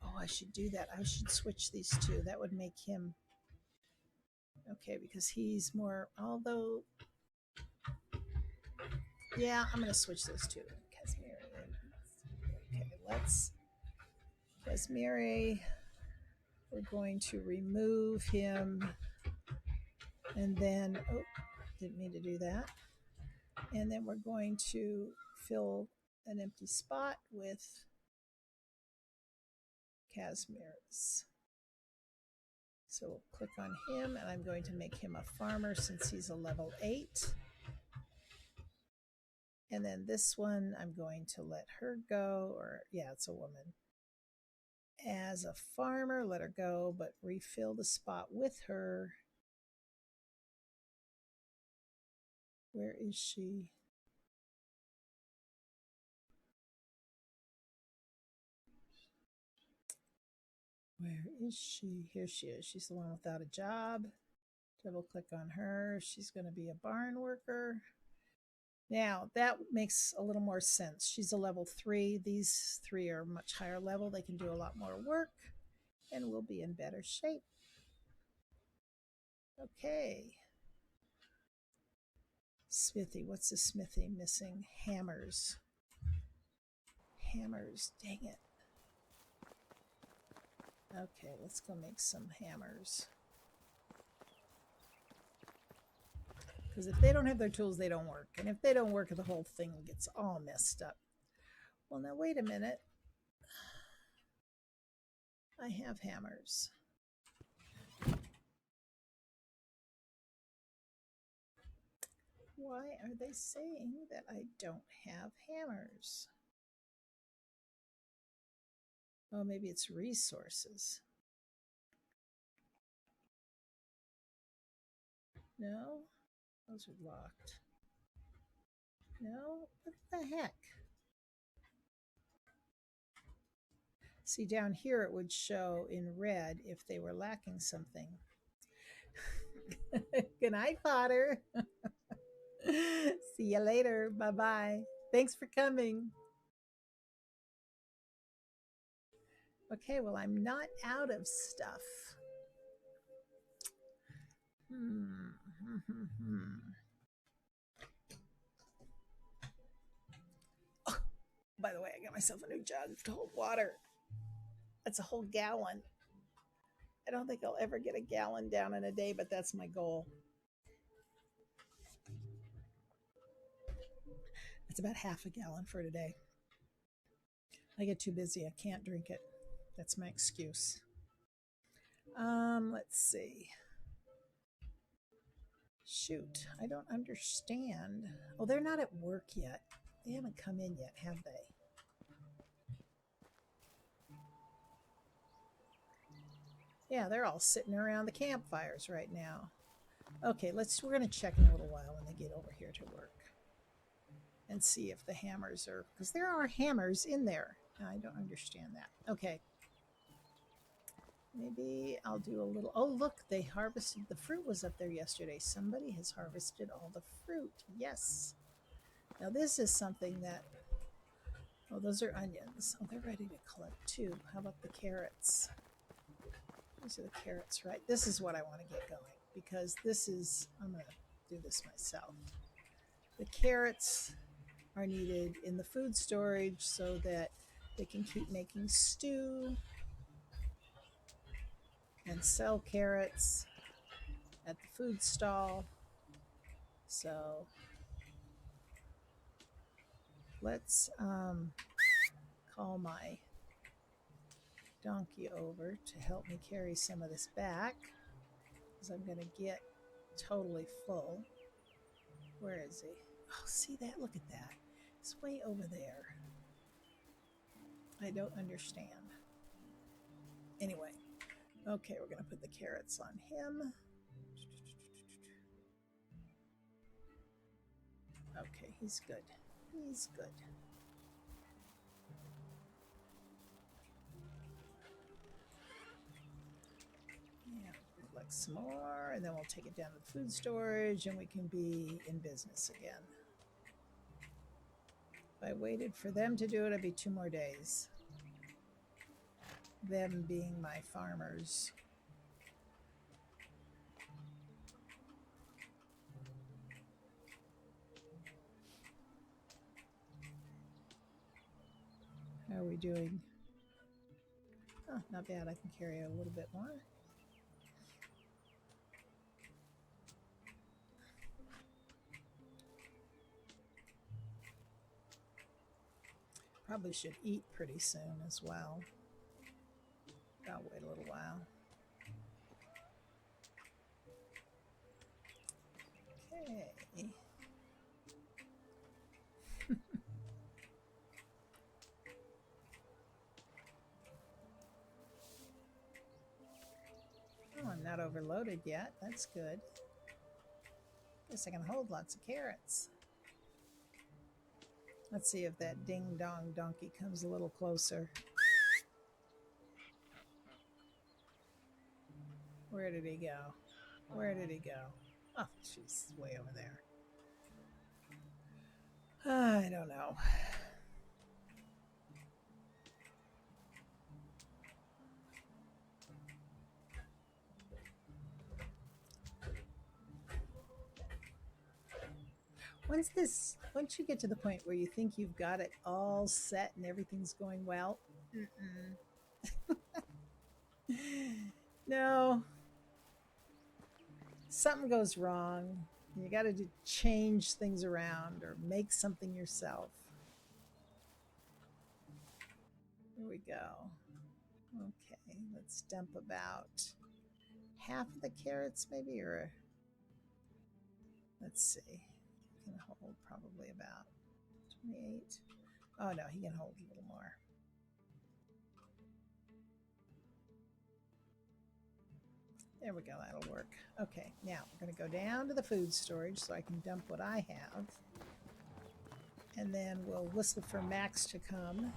Speaker 1: Oh, I should do that. I should switch these 2. That would make him. Okay, because he's more, although, yeah, I'm going to switch those 2. Okay, Casimiri, we're going to remove him, and then, oh, didn't mean to do that. And then we're going to fill an empty spot with Casimirs. So we'll click on him, and I'm going to make him a farmer since he's a level 8. And then this one, I'm going to let her go, or yeah, it's a woman. As a farmer, let her go, but refill the spot with her. Where is she? Where is she? Here she is. She's the one without a job. Double click on her. She's going to be a barn worker. Now, that makes a little more sense. She's a level 3. These 3 are much higher level. They can do a lot more work, and we'll be in better shape. Okay. Smithy. What's the smithy missing? Hammers. Hammers. Dang it. Okay, let's go make some hammers. Because if they don't have their tools, they don't work. And if they don't work, the whole thing gets all messed up. Well, now wait a minute. I have hammers. Why are they saying that I don't have hammers? Oh, maybe it's resources. No? Those are locked. No? What the heck? See, down here it would show in red if they were lacking something. Good night, Potter. See you later. Bye-bye. Thanks for coming. Okay, well, I'm not out of stuff. Oh, I got myself a new jug to hold water. That's a whole gallon. I don't think I'll ever get a gallon down in a day, but that's my goal. It's about half a gallon for today. I get too busy. I can't drink it. That's my excuse. Let's see. Shoot, I don't understand. Oh, they're not at work yet. They haven't come in yet, have they? Yeah, they're all sitting around the campfires right now. Okay, we're going to check in a little while when they get over here to work and see if the hammers are, because there are hammers in there. I don't understand that. Okay. Maybe I'll do a little, oh look, they harvested, the fruit was up there yesterday. Somebody has harvested all the fruit. Yes. Now this is something that, oh, those are onions. Oh, they're ready to collect too. How about the carrots? These are the carrots, right? This is what I want to get going because this is, I'm going to do this myself. The carrots are needed in the food storage so that they can keep making stew and sell carrots at the food stall. So let's call my donkey over to help me carry some of this back because I'm going to get totally full. Where is he? Oh, see that? Look at that. It's way over there. I don't understand. Anyway, okay, we're going to put the carrots on him. Okay, he's good. He's good. Yeah, collect some more, and then we'll take it down to the food storage, and we can be in business again. If I waited for them to do it, it'd be 2 more days. Them being my farmers. How are we doing? Oh, not bad. I can carry a little bit more. Probably should eat pretty soon as well. I'll wait a little while. Okay. Oh, I'm not overloaded yet. That's good. Guess I can hold lots of carrots. Let's see if that ding-dong donkey comes a little closer. Where did he go? Where did he go? Oh, she's way over there. I don't know. Once you get to the point where you think you've got it all set and everything's going well, no, something goes wrong. You got to change things around or make something yourself. Here we go. Okay, let's dump about half of the carrots maybe, or let's see. He can hold probably about 28. Oh no, he can hold a little more. There we go, that'll work. Okay, now we're going to go down to the food storage so I can dump what I have. And then we'll whistle for Max to come.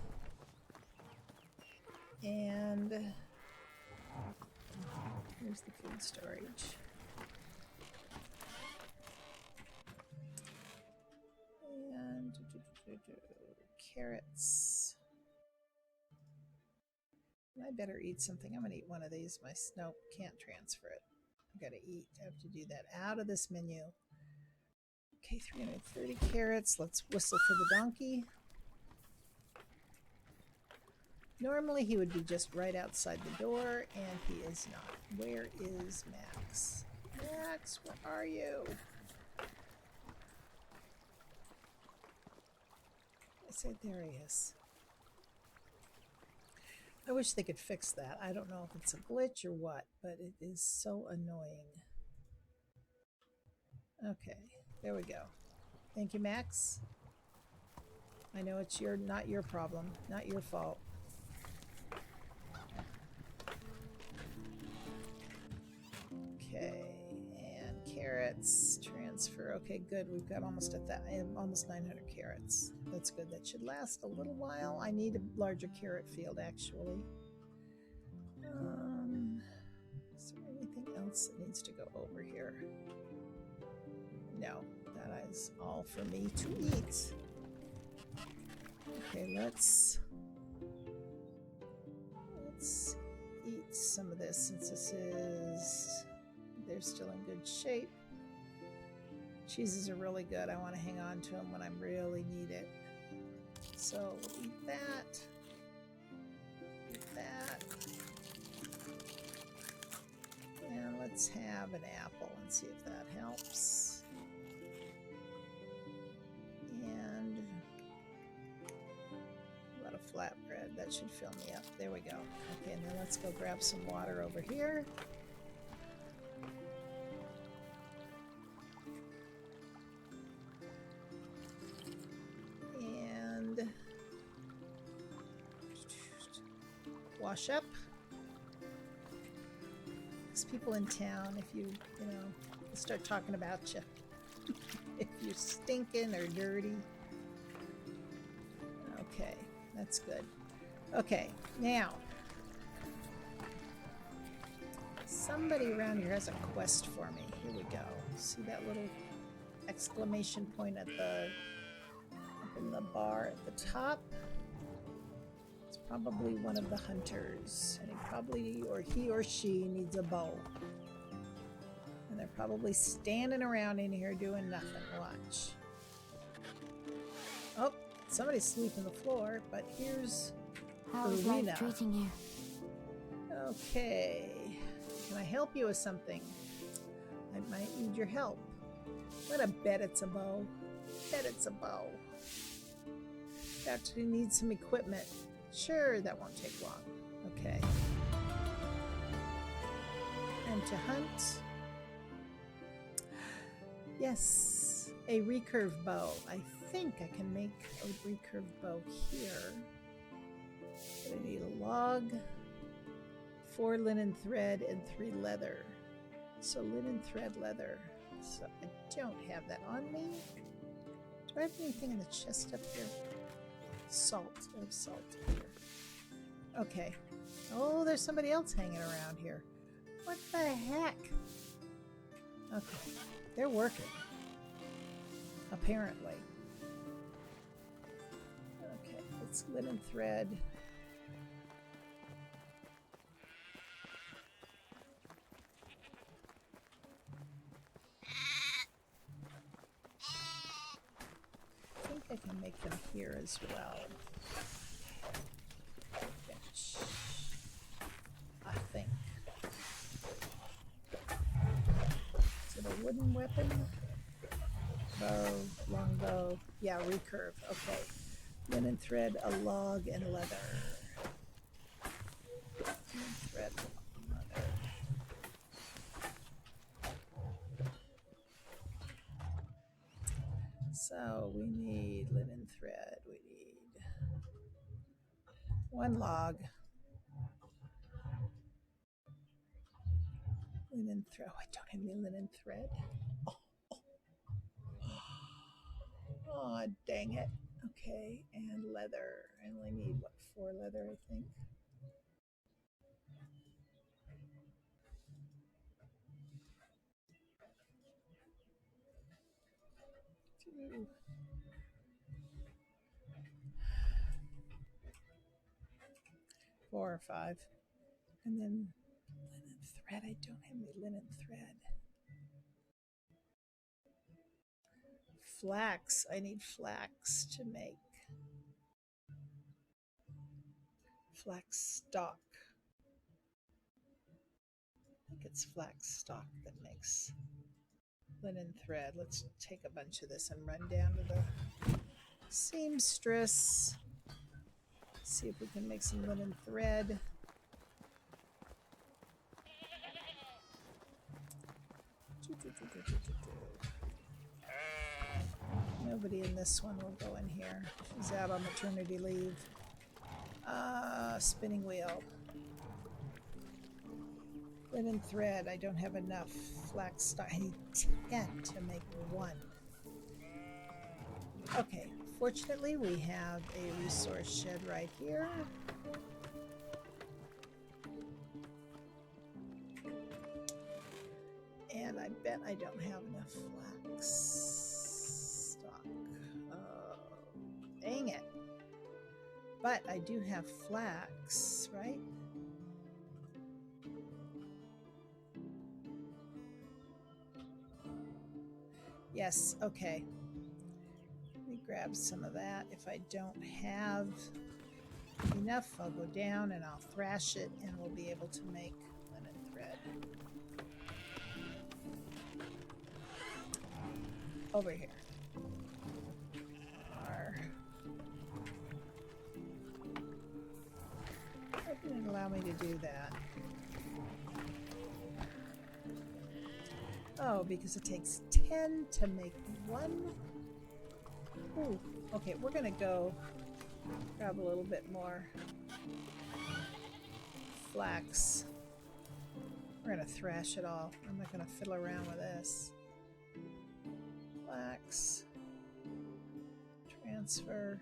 Speaker 1: And here's the food storage. And carrots. I better eat something. I'm going to eat one of these. Nope, can't transfer it. I've got to eat. I have to do that out of this menu. Okay, 330 carrots. Let's whistle for the donkey. Normally he would be just right outside the door, and he is not. Where is Max? Max, where are you? I said there he is. I wish they could fix that. I don't know if it's a glitch or what, but it is so annoying. Okay, there we go. Thank you, Max. I know it's not your problem, not your fault. Okay, and carrots, transfer. Okay, good. We've got almost 900 carrots. That's good. That should last a little while. I need a larger carrot field, actually. Is there anything else that needs to go over here? No, that is all for me to eat. Okay, let's eat some of this since they're still in good shape. Cheeses are really good. I want to hang on to them when I really need it. So we'll eat that. Eat that. And let's have an apple and see if that helps. And a lot of flatbread. That should fill me up. There we go. Okay, and then let's go grab some water over here. And wash up. These people in town, if you start talking about you. If you're stinking or dirty. Okay, that's good. Okay, now somebody around here has a quest for me. Here we go. See that little exclamation point up in the bar at the top? It's probably one of the hunters, and he or she needs a bow. And they're probably standing around in here doing nothing. Watch. Oh, somebody's sweeping the floor, but here's
Speaker 2: How's life treating you?
Speaker 1: Okay. Can I help you with something? I might need your help. I'm gonna bet it's a bow. Bet it's a bow. Actually need some equipment. Sure, that won't take long. Okay. And to hunt. Yes, a recurve bow. I think I can make a recurve bow here. But I need a log, 4 linen thread, and 3 leather. So linen thread, leather. So I don't have that on me. Do I have anything in the chest up here? Salt. I have salt here. Okay. Oh, there's somebody else hanging around here. What the heck? Okay. They're working. Apparently. Okay. It's linen thread. I think I can make them here as well. I think. Is it a wooden weapon? Bow, longbow. Yeah, recurve. Okay. Linen thread, a log, and leather. Linen thread, leather. So we need linen thread. We need 1 log. Linen thread. Oh, I don't have any linen thread. Oh, dang it. Okay, and leather. I only need, 4 leather, I think. Two. 4 or 5. And then linen thread. I don't have any linen thread. Flax. I need flax to make. Flax stalk. I think it's flax stalk that makes linen thread. Let's take a bunch of this and run down to the seamstress. See if we can make some linen thread. Nobody in this one will go in here. She's out on maternity leave. Spinning wheel. Linen thread. I don't have enough flax stock. I need 10 to make one. Okay. Fortunately, we have a resource shed right here. And I bet I don't have enough flax stock. Dang it. But I do have flax, right? Yes, okay. Let me grab some of that. If I don't have enough, I'll go down and I'll thrash it and we'll be able to make linen thread. Over here. Why didn't it allow me to do that? Oh, because it takes 10 to make one. Ooh, okay, we're gonna go grab a little bit more flax. We're gonna thrash it all. I'm not gonna fiddle around with this. Flax. Transfer.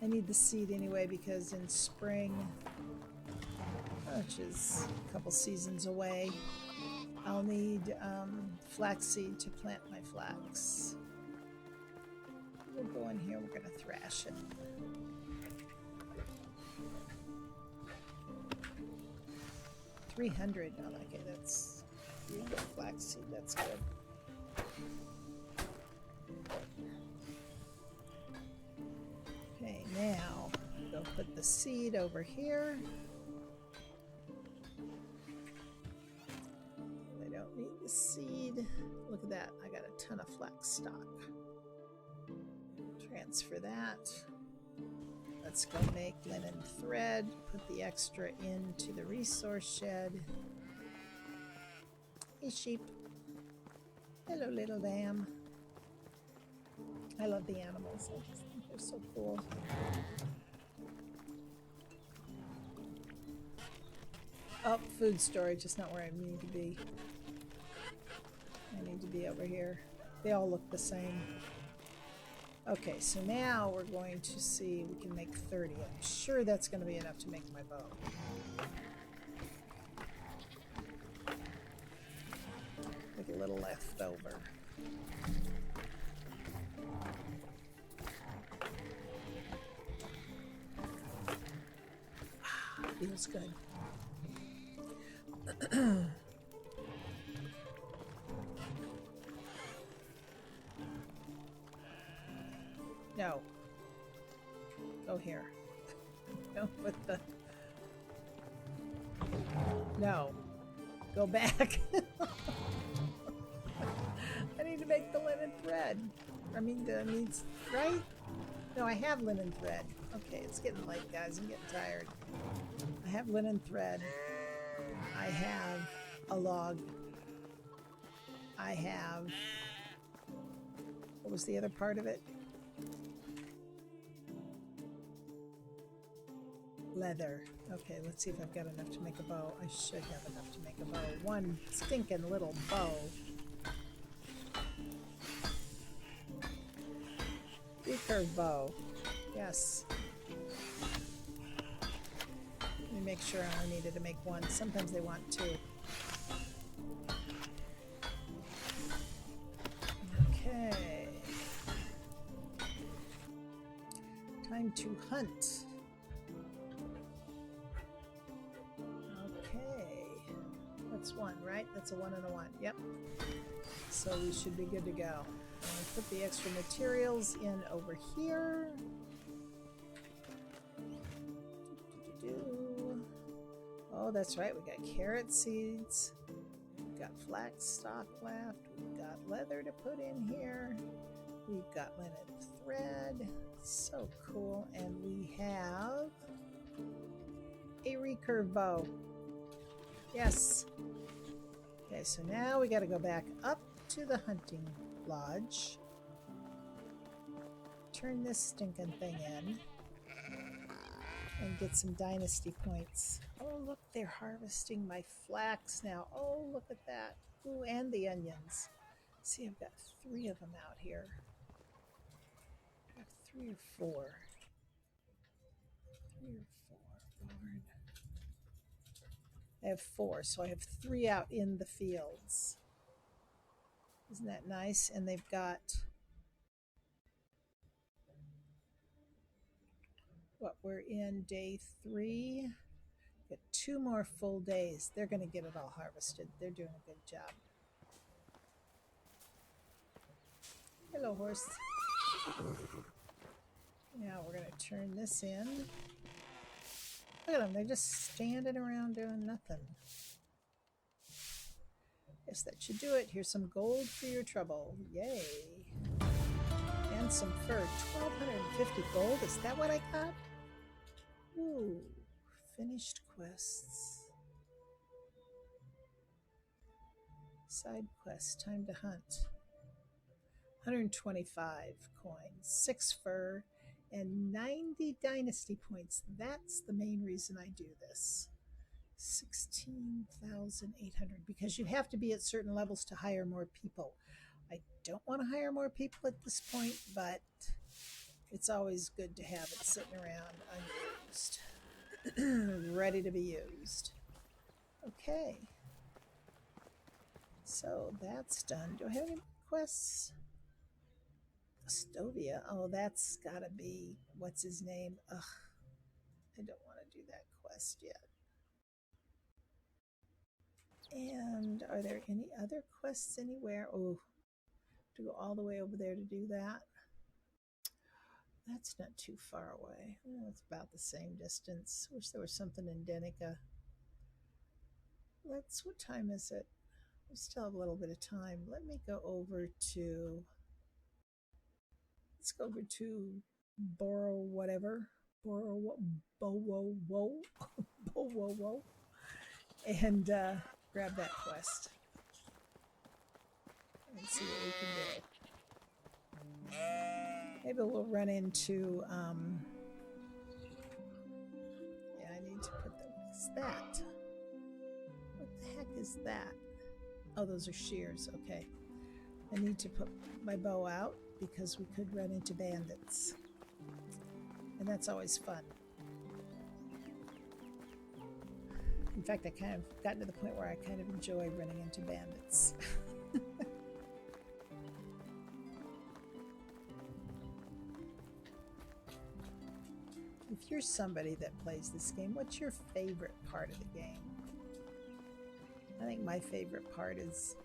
Speaker 1: I need the seed anyway because in spring, which is a couple seasons away, I'll need flaxseed to plant my flax. We'll go in here, we're going to thrash it. $300. Oh, okay, that's flaxseed, that's good. Okay, now go put the seed over here. I don't need the seed. Look at that, I got a ton of flax stock. Transfer that. Let's go make linen thread. Put the extra into the resource shed. Hey sheep. Hello little lamb. I love the animals. I just think they're so cool. Oh, food storage is not where I need to be. I need to be over here. They all look the same. Okay, so now we're going to see, we can make 30. I'm sure that's going to be enough to make my bow. With a little left over. Feels good. No. Go here. Don't put the... No. Go back. I need to make the linen thread. I mean, right? No, I have linen thread. Okay, it's getting late, guys. I'm getting tired. I have linen thread. I have a log. I have... What was the other part of it? Leather. Okay, let's see if I've got enough to make a bow. I should have enough to make a bow. One stinking little bow. Recurve bow. Yes. Let me make sure I only needed to make one. Sometimes they want two. Okay. Time to hunt. That's one, right? That's a 1 and a 1. Yep. So we should be good to go. put the extra materials in over here. Oh, that's right. We got carrot seeds. We've got flax stock left. We've got leather to put in here. We've got linen thread. So cool. And we have a recurve bow. Yes. Okay, so now we got to go back up to the hunting lodge. Turn this stinking thing in. And get some dynasty points. Oh, look, they're harvesting my flax now. Oh, look at that. Ooh, and the onions. See, I've got 3 of them out here. I have 3 or 4. 3 or 4. Lord. I have 4, so I have 3 out in the fields. Isn't that nice? And they've got... What, we're in day 3. Got 2 more full days. They're going to get it all harvested. They're doing a good job. Hello, horse. Now we're going to turn this in. Look at them. They're just standing around doing nothing. Guess that should do it. Here's some gold for your trouble. Yay. And some fur. 1,250 gold. Is that what I got? Ooh. Finished quests. Side quest. Time to hunt. 125 coins. 6 fur. And 90 dynasty points. That's the main reason I do this. 16,800. Because you have to be at certain levels to hire more people. I don't want to hire more people at this point, but it's always good to have it sitting around unused. Ready to be used. Okay. So that's done. Do I have any quests? Estovia. Oh, that's gotta be, what's his name? Ugh. I don't want to do that quest yet. And are there any other quests anywhere? Oh, to go all the way over there to do that. That's not too far away. Oh, it's about the same distance. Wish there was something in Denica. What time is it? We still have a little bit of time. Let me go over to, let's go over to Boro whatever. Boro Bowo Bowo and grab that quest. And see what we can do. Maybe we'll run into, yeah, I need to put the, what's that? What the heck is that? Oh, those are shears, okay. I need to put my bow out because we could run into bandits. And that's always fun. In fact, I kind of gotten to the point where I kind of enjoy running into bandits. If you're somebody that plays this game, what's your favorite part of the game? I think my favorite part is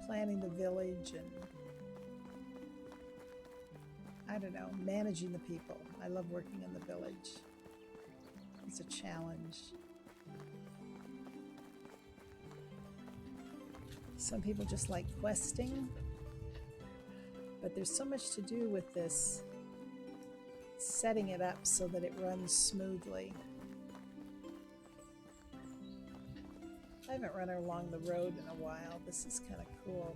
Speaker 1: planning the village and, I don't know, managing the people. I love working in the village. It's a challenge. Some people just like questing, but there's so much to do with this, setting it up so that it runs smoothly. I haven't run along the road in a while. This is kind of cool.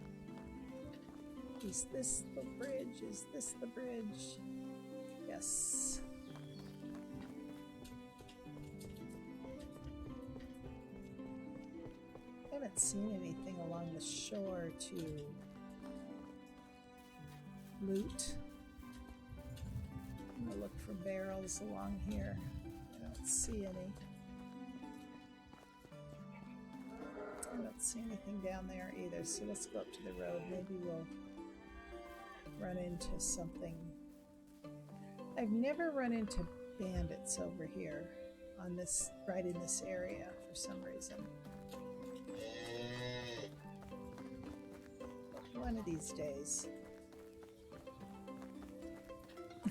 Speaker 1: Is this the bridge? Is this the bridge? Yes. I haven't seen anything along the shore to loot. I'm gonna look for barrels along here. I don't see any. I don't see anything down there either, so let's go up to the road. Maybe we'll run into something. I've never run into bandits over here on this, right in this area for some reason. One of these days.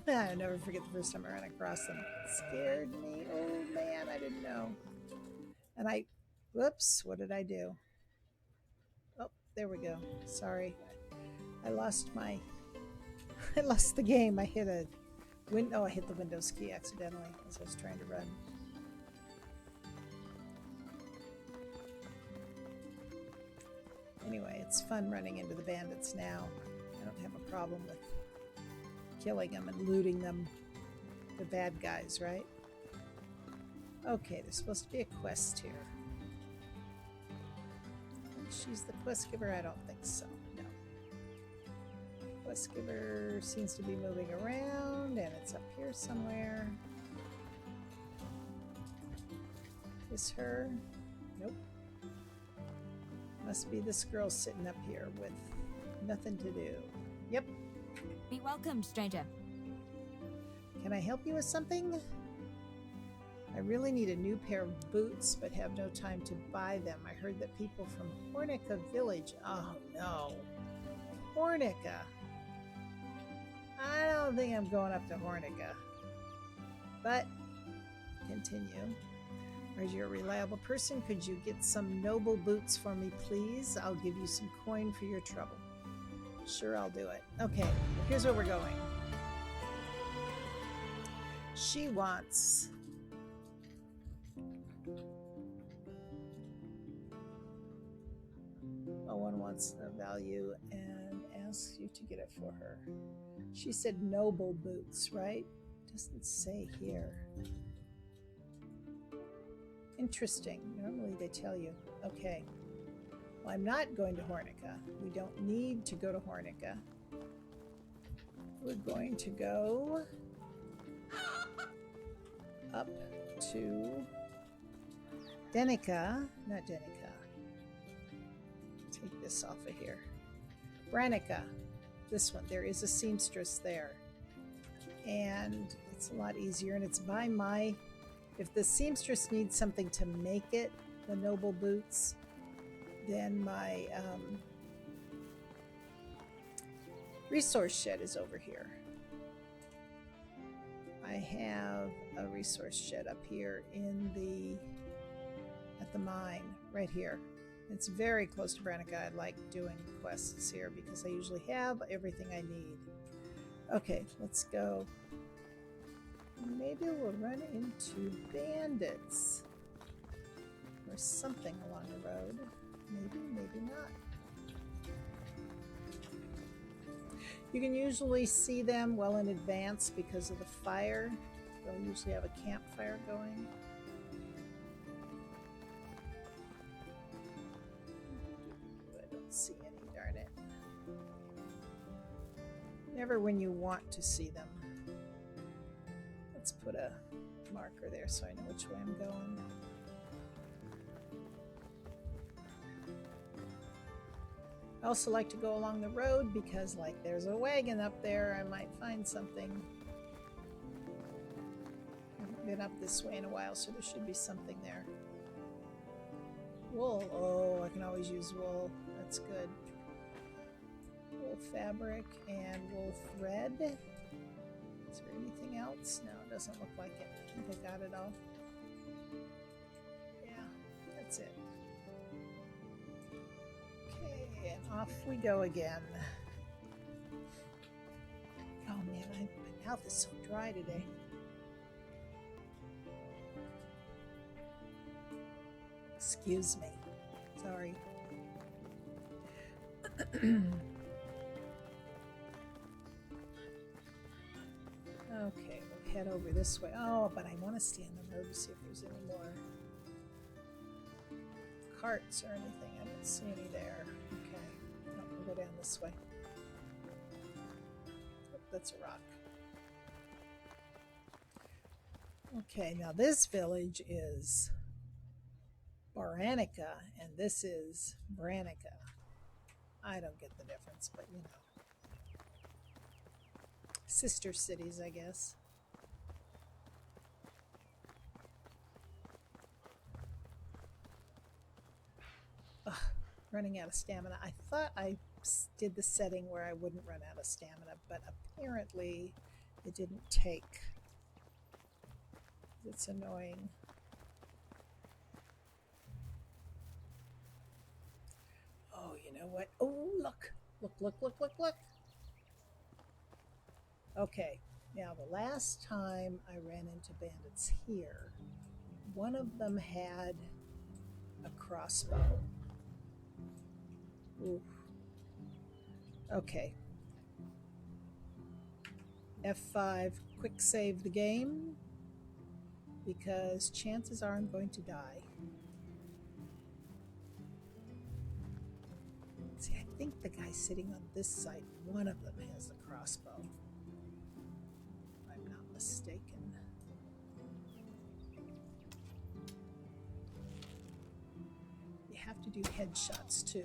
Speaker 1: I'll never forget the first time I ran across them. It scared me. Oh man, I didn't know. And whoops, what did I do? Oh, there we go. Sorry. I lost I lost the game. I hit a I hit the Windows key accidentally as I was trying to run. Anyway, it's fun running into the bandits now. I don't have a problem with killing them and looting them. The bad guys, right? Okay, there's supposed to be a quest here. She's the quest giver? I don't think so. No. Quest giver seems to be moving around, and it's up here somewhere. Is her? Nope. Must be this girl sitting up here with nothing to do. Yep.
Speaker 2: Be welcomed, stranger.
Speaker 1: Can I help you with something? I really need a new pair of boots, but have no time to buy them. I heard that people from Hornica Village... Oh, no. Hornica. I don't think I'm going up to Hornica. But, continue. Are you a reliable person? Could you get some noble boots for me, please? I'll give you some coin for your trouble. Sure, I'll do it. Okay, here's where we're going. She wants... One wants the value and asks you to get it for her. She said noble boots, right? Doesn't say here. Interesting. Normally they tell you. Okay. Well, I'm not going to Hornica. We don't need to go to Hornica. We're going to go up to Denica. Not Denica. Take this off of here. Branica. This one. There is a seamstress there. And it's a lot easier. And it's by my... If the seamstress needs something to make it, the noble boots, then my resource shed is over here. I have a resource shed up here at the mine, right here. It's very close to Branica. I like doing quests here because I usually have everything I need. Okay, let's go. Maybe we'll run into bandits or something along the road. Maybe, maybe not. You can usually see them well in advance because of the fire. They'll usually have a campfire going. I don't see any, darn it. Never when you want to see them. Let's put a marker there so I know which way I'm going. I also like to go along the road because, like, there's a wagon up there. I might find something. I haven't been up this way in a while, so there should be something there. Wool. Oh, I can always use wool. That's good. Wool fabric and wool thread. Is there anything else? No, it doesn't look like it. I think I got it all. Yeah, that's it. Okay, and off we go again. Oh man, my mouth is so dry today. Excuse me. Sorry. Okay, we'll head over this way. Oh, but I want to stay on the road to see if there's any more carts or anything. I don't see any there. Okay, no, we'll go down this way. Oh, that's a rock. Okay, now this village is Barnyard, and this is Branica. I don't get the difference, but you know. Sister cities, I guess. Ugh, running out of stamina. I thought I did the setting where I wouldn't run out of stamina, but apparently It didn't take. It's annoying. Oh, you know what? Oh, look. Look. Okay, now the last time I ran into bandits here, one of them had a crossbow. Ooh. Okay. F5, quick save the game, because chances are I'm going to die. See, I think the guy sitting on this side, one of them has the crossbow. If I'm not mistaken. You have to do headshots too.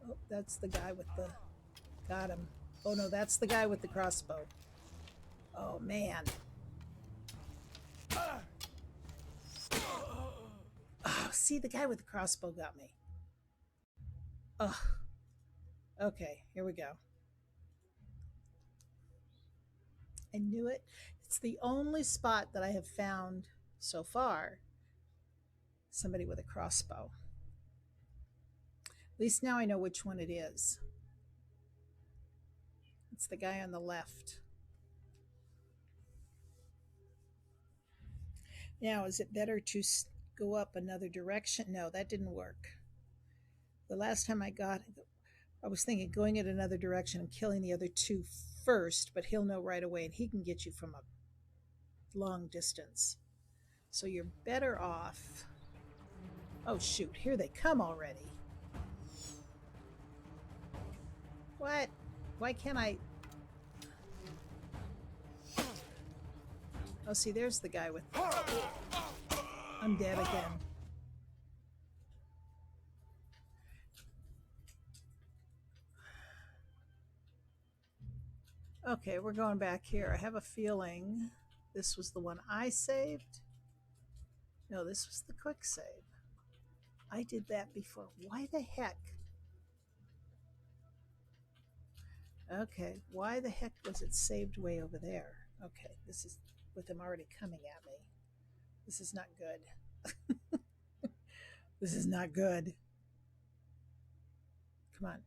Speaker 1: Oh, that's the guy with the... Got him. Oh no, that's the guy with the crossbow. Oh man. Oh, see, the guy with the crossbow got me. Oh. Okay, here we go. I knew it. It's the only spot that I have found so far somebody with a crossbow. At least now I know which one it is. It's the guy on the left. Now, is it better to go up another direction? No, that didn't work. The last time I was thinking going in another direction and killing the other two first, but he'll know right away and he can get you from a long distance. So you're better off. Oh shoot, here they come already. What? Why can't I? Oh, see, there's the guy with... I'm dead again. Okay, we're going back here. I have a feeling this was the one I saved. No, this was the quick save. I did that before. Why the heck? Okay, why the heck was it saved way over there? Okay, this is with them already coming at me. This is not good. This is not good. Come on.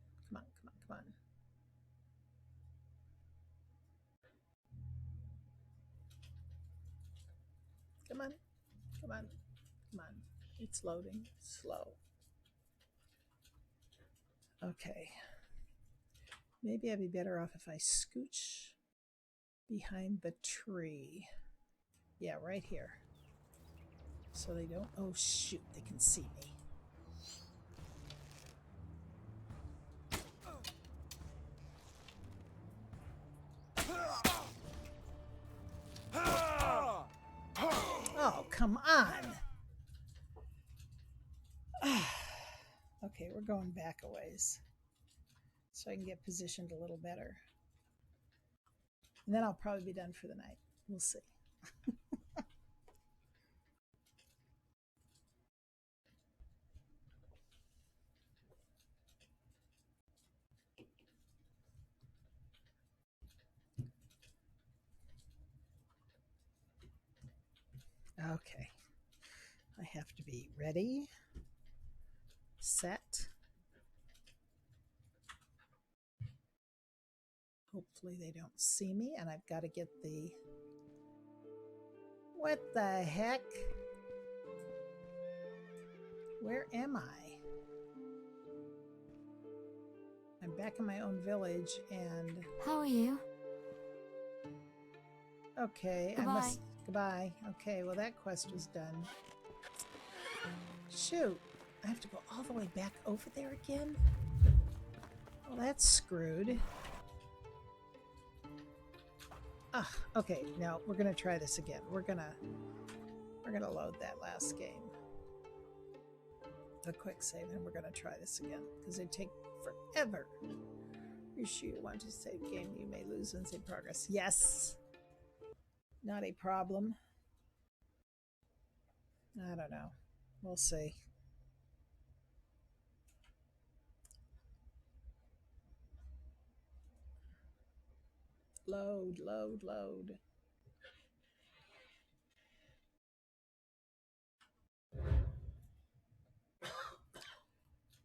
Speaker 1: Come on. It's loading. Slow. Okay. Maybe I'd be better off if I scooch behind the tree. Yeah, right here. So they don't... Oh, shoot. They can see me. Oh, come on. Okay, we're going back a ways so I can get positioned a little better. And then I'll probably be done for the night. We'll see. Okay. I have to be ready, set. Hopefully they don't see me, and I've got to get the... What the heck? Where am I? I'm back in my own village, and...
Speaker 2: How are you?
Speaker 1: Okay,
Speaker 2: Goodbye.
Speaker 1: Goodbye. Okay, well that quest was done. Shoot, I have to go all the way back over there again? Well, that's screwed. Ah, okay, no, we're gonna try this again. We're gonna load that last game. A quick save, and we're gonna try this again, because it'd take forever. You're sure you want to save game, you may lose and save progress. Yes! Not a problem. I don't know. We'll see. Load, load, load.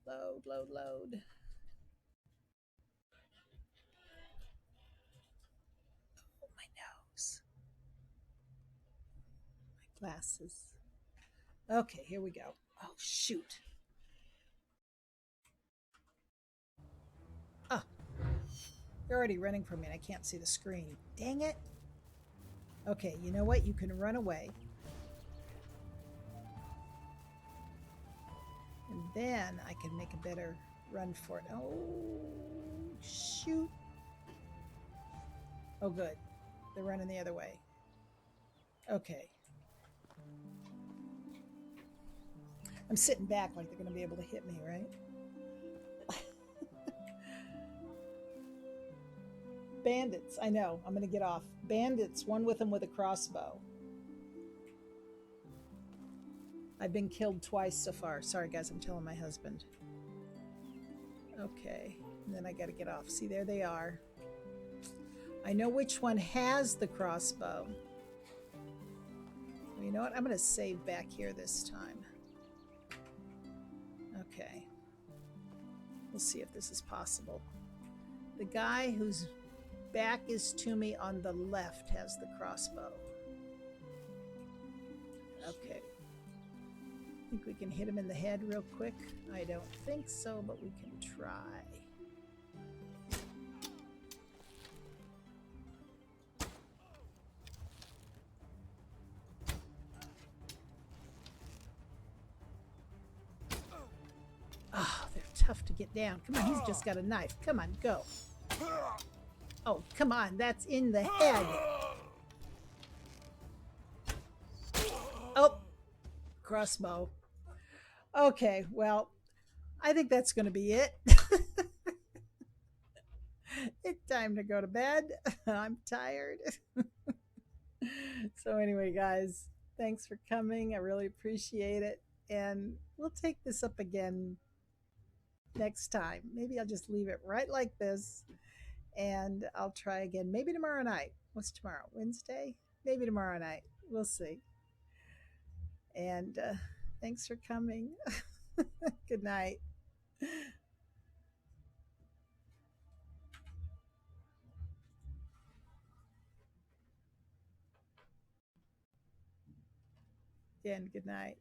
Speaker 1: Load, load, load. Oh, my nose. My glasses. Okay, here we go. Oh, shoot. Oh, you're already running from me and I can't see the screen. Dang it. Okay, you know what? You can run away. And then I can make a better run for it. Oh, shoot. Oh, good. They're running the other way. Okay. I'm sitting back like they're going to be able to hit me, right? Bandits. I know. I'm going to get off. Bandits. One with them with a crossbow. I've been killed twice so far. Sorry, guys. I'm telling my husband. Okay. And then I got to get off. See, there they are. I know which one has the crossbow. Well, you know what? I'm going to save back here this time. Okay. We'll see if this is possible. The guy whose back is to me on the left has the crossbow. Okay. Think we can hit him in the head real quick? I don't think so, but we can try. Oh, they're tough to get down. Come on, he's just got a knife. Come on, go. Oh, come on, that's in the head. Oh, crossbow. Okay, well, I think that's going to be it. It's time to go to bed. I'm tired. So anyway, guys, thanks for coming. I really appreciate it. And we'll take this up again next time. Maybe I'll just leave it right like this. And I'll try again. Maybe tomorrow night. What's tomorrow? Wednesday? Maybe tomorrow night. We'll see. And thanks for coming. Good night. Again, good night.